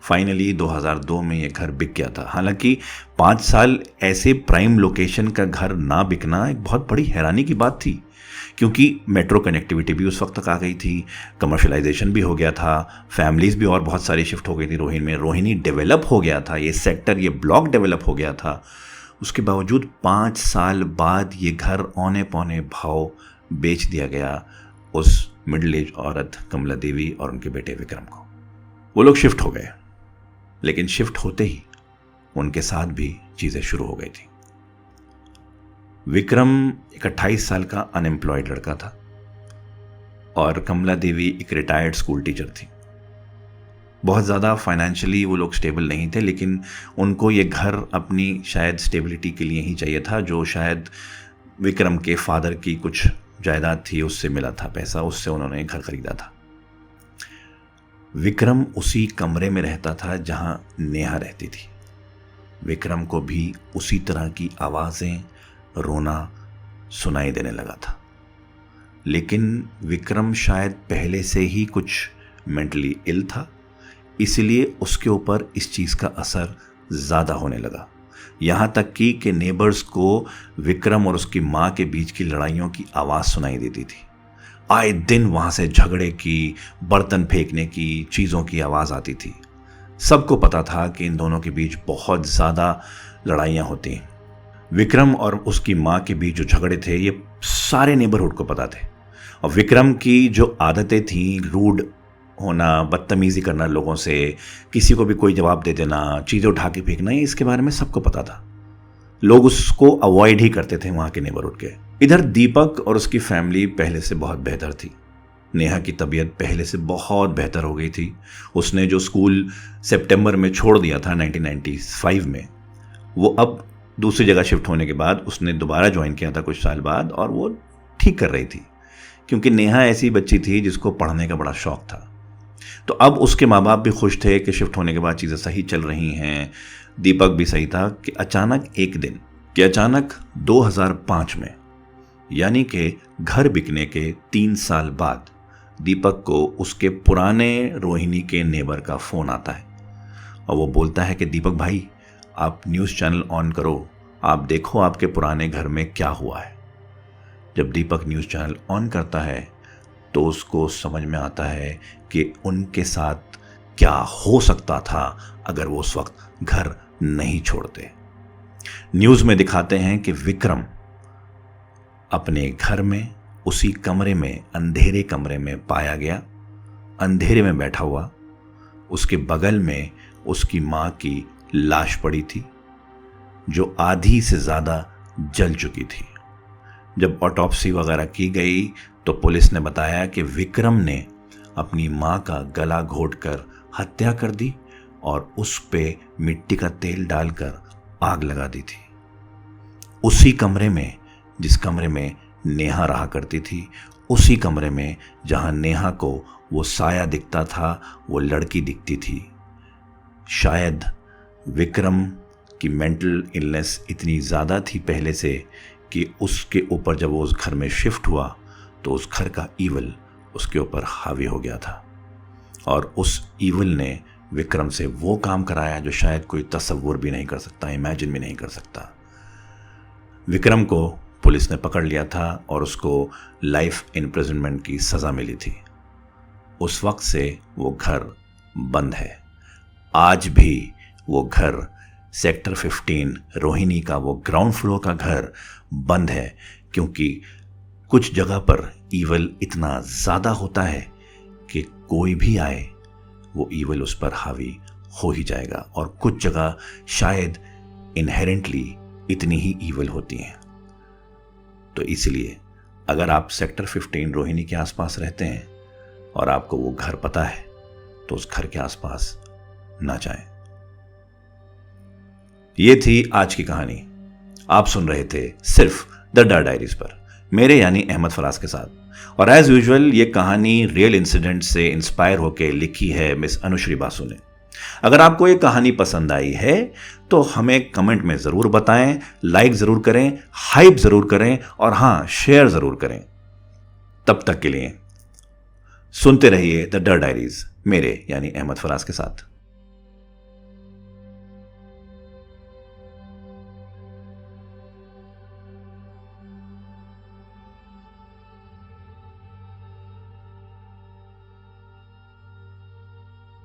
फाइनली 2002 में ये घर बिक गया था। हालांकि 5 साल ऐसे प्राइम लोकेशन का घर ना बिकना एक बहुत बड़ी हैरानी की बात थी, क्योंकि मेट्रो कनेक्टिविटी भी उस वक्त तक आ गई थी, कमर्शलाइजेशन भी हो गया था, फैमिलीज भी और बहुत सारी शिफ्ट हो गई थी रोहिणी में, रोहिणी डेवलप हो गया था, ये सेक्टर, ये ब्लॉक डेवलप हो गया था। उसके बावजूद 5 साल बाद ये घर औने पौने भाव बेच दिया गया उस मिडिल एज औरत कमला देवी और उनके बेटे विक्रम को। वो लोग शिफ्ट हो गए, लेकिन शिफ्ट होते ही उनके साथ भी चीज़ें शुरू हो गई थी। विक्रम एक 28 साल का अनएम्प्लॉयड लड़का था और कमला देवी एक रिटायर्ड स्कूल टीचर थी। बहुत ज़्यादा फाइनेंशियली वो लोग स्टेबल नहीं थे, लेकिन उनको ये घर अपनी शायद स्टेबिलिटी के लिए ही चाहिए था, जो शायद विक्रम के फादर की कुछ जायदाद थी, उससे मिला था पैसा, उससे उन्होंने घर खरीदा था। विक्रम उसी कमरे में रहता था जहां नेहा रहती थी। विक्रम को भी उसी तरह की आवाज़ें, रोना सुनाई देने लगा था। लेकिन विक्रम शायद पहले से ही कुछ मेंटली इल था, इसलिए उसके ऊपर इस चीज़ का असर ज़्यादा होने लगा। यहाँ तक कि नेबर्स को विक्रम और उसकी माँ के बीच की लड़ाइयों की आवाज़ सुनाई देती थी। आए दिन वहाँ से झगड़े की, बर्तन फेंकने की, चीज़ों की आवाज़ आती थी। सबको पता था कि इन दोनों के बीच बहुत ज़्यादा लड़ाइयाँ होती हैं। विक्रम और उसकी माँ के बीच जो झगड़े थे, ये सारे नेबरहुड को पता थे। और विक्रम की जो आदतें थीं, रूड होना, बदतमीज़ी करना लोगों से, किसी को भी कोई जवाब दे देना, चीज़ें उठा के फेंकना, ये इसके बारे में सबको पता था। लोग उसको अवॉइड ही करते थे वहाँ के नेबरहुड के। इधर दीपक और उसकी फैमिली पहले से बहुत बेहतर थी। नेहा की तबीयत पहले से बहुत बेहतर हो गई थी। उसने जो स्कूल सितंबर में छोड़ दिया था 1995 में, वो अब दूसरी जगह शिफ्ट होने के बाद उसने दोबारा ज्वाइन किया था कुछ साल बाद, और वो ठीक कर रही थी, क्योंकि नेहा ऐसी बच्ची थी जिसको पढ़ने का बड़ा शौक था। तो अब उसके माँ बाप भी खुश थे कि शिफ्ट होने के बाद चीज़ें सही चल रही हैं। दीपक भी सही था कि अचानक 2005 में, यानी कि घर बिकने के 3 साल बाद, दीपक को उसके पुराने रोहिणी के नेबर का फ़ोन आता है और वो बोलता है कि दीपक भाई, आप न्यूज़ चैनल ऑन करो, आप देखो आपके पुराने घर में क्या हुआ है। जब दीपक न्यूज़ चैनल ऑन करता है तो उसको समझ में आता है कि उनके साथ क्या हो सकता था अगर वो उस वक्त घर नहीं छोड़ते। न्यूज़ में दिखाते हैं कि विक्रम अपने घर में उसी कमरे में, अंधेरे कमरे में पाया गया, अंधेरे में बैठा हुआ। उसके बगल में उसकी माँ की लाश पड़ी थी जो आधी से ज़्यादा जल चुकी थी। जब ऑटोप्सी वगैरह की गई तो पुलिस ने बताया कि विक्रम ने अपनी माँ का गला घोंटकर हत्या कर दी और उस पे मिट्टी का तेल डालकर आग लगा दी थी। उसी कमरे में, जिस कमरे में नेहा रहा करती थी, उसी कमरे में जहां नेहा को वो साया दिखता था, वो लड़की दिखती थी। शायद विक्रम की मेंटल इलनेस इतनी ज़्यादा थी पहले से कि उसके ऊपर जब वो उस घर में शिफ्ट हुआ तो उस घर का ईवल उसके ऊपर हावी हो गया था और उस ईवल ने विक्रम से वो काम कराया जो शायद कोई तसव्वुर भी नहीं कर सकता, इमेजिन भी नहीं कर सकता। विक्रम को पुलिस ने पकड़ लिया था और उसको लाइफ इम्प्रिजनमेंट की सज़ा मिली थी। उस वक्त से वो घर बंद है। आज भी वो घर, सेक्टर 15 रोहिणी का वो ग्राउंड फ्लोर का घर बंद है, क्योंकि कुछ जगह पर ईवल इतना ज़्यादा होता है कि कोई भी आए वो ईवल उस पर हावी हो ही जाएगा, और कुछ जगह शायद इनहेरेंटली इतनी ही ईवल होती हैं। तो इसलिए अगर आप सेक्टर 15 रोहिणी के आसपास रहते हैं और आपको वो घर पता है तो उस घर के आसपास ना जाएं। ये थी आज की कहानी। आप सुन रहे थे सिर्फ द डर डायरीज पर, मेरे यानी अहमद फराज के साथ। और एज यूजुअल ये कहानी रियल इंसिडेंट से इंस्पायर होकर लिखी है मिस अनुश्री बासु ने। अगर आपको ये कहानी पसंद आई है तो हमें कमेंट में ज़रूर बताएं, लाइक ज़रूर करें, हाइप ज़रूर करें और हाँ, शेयर ज़रूर करें। तब तक के लिए सुनते रहिए द डर डायरीज, मेरे यानी अहमद फराज के साथ।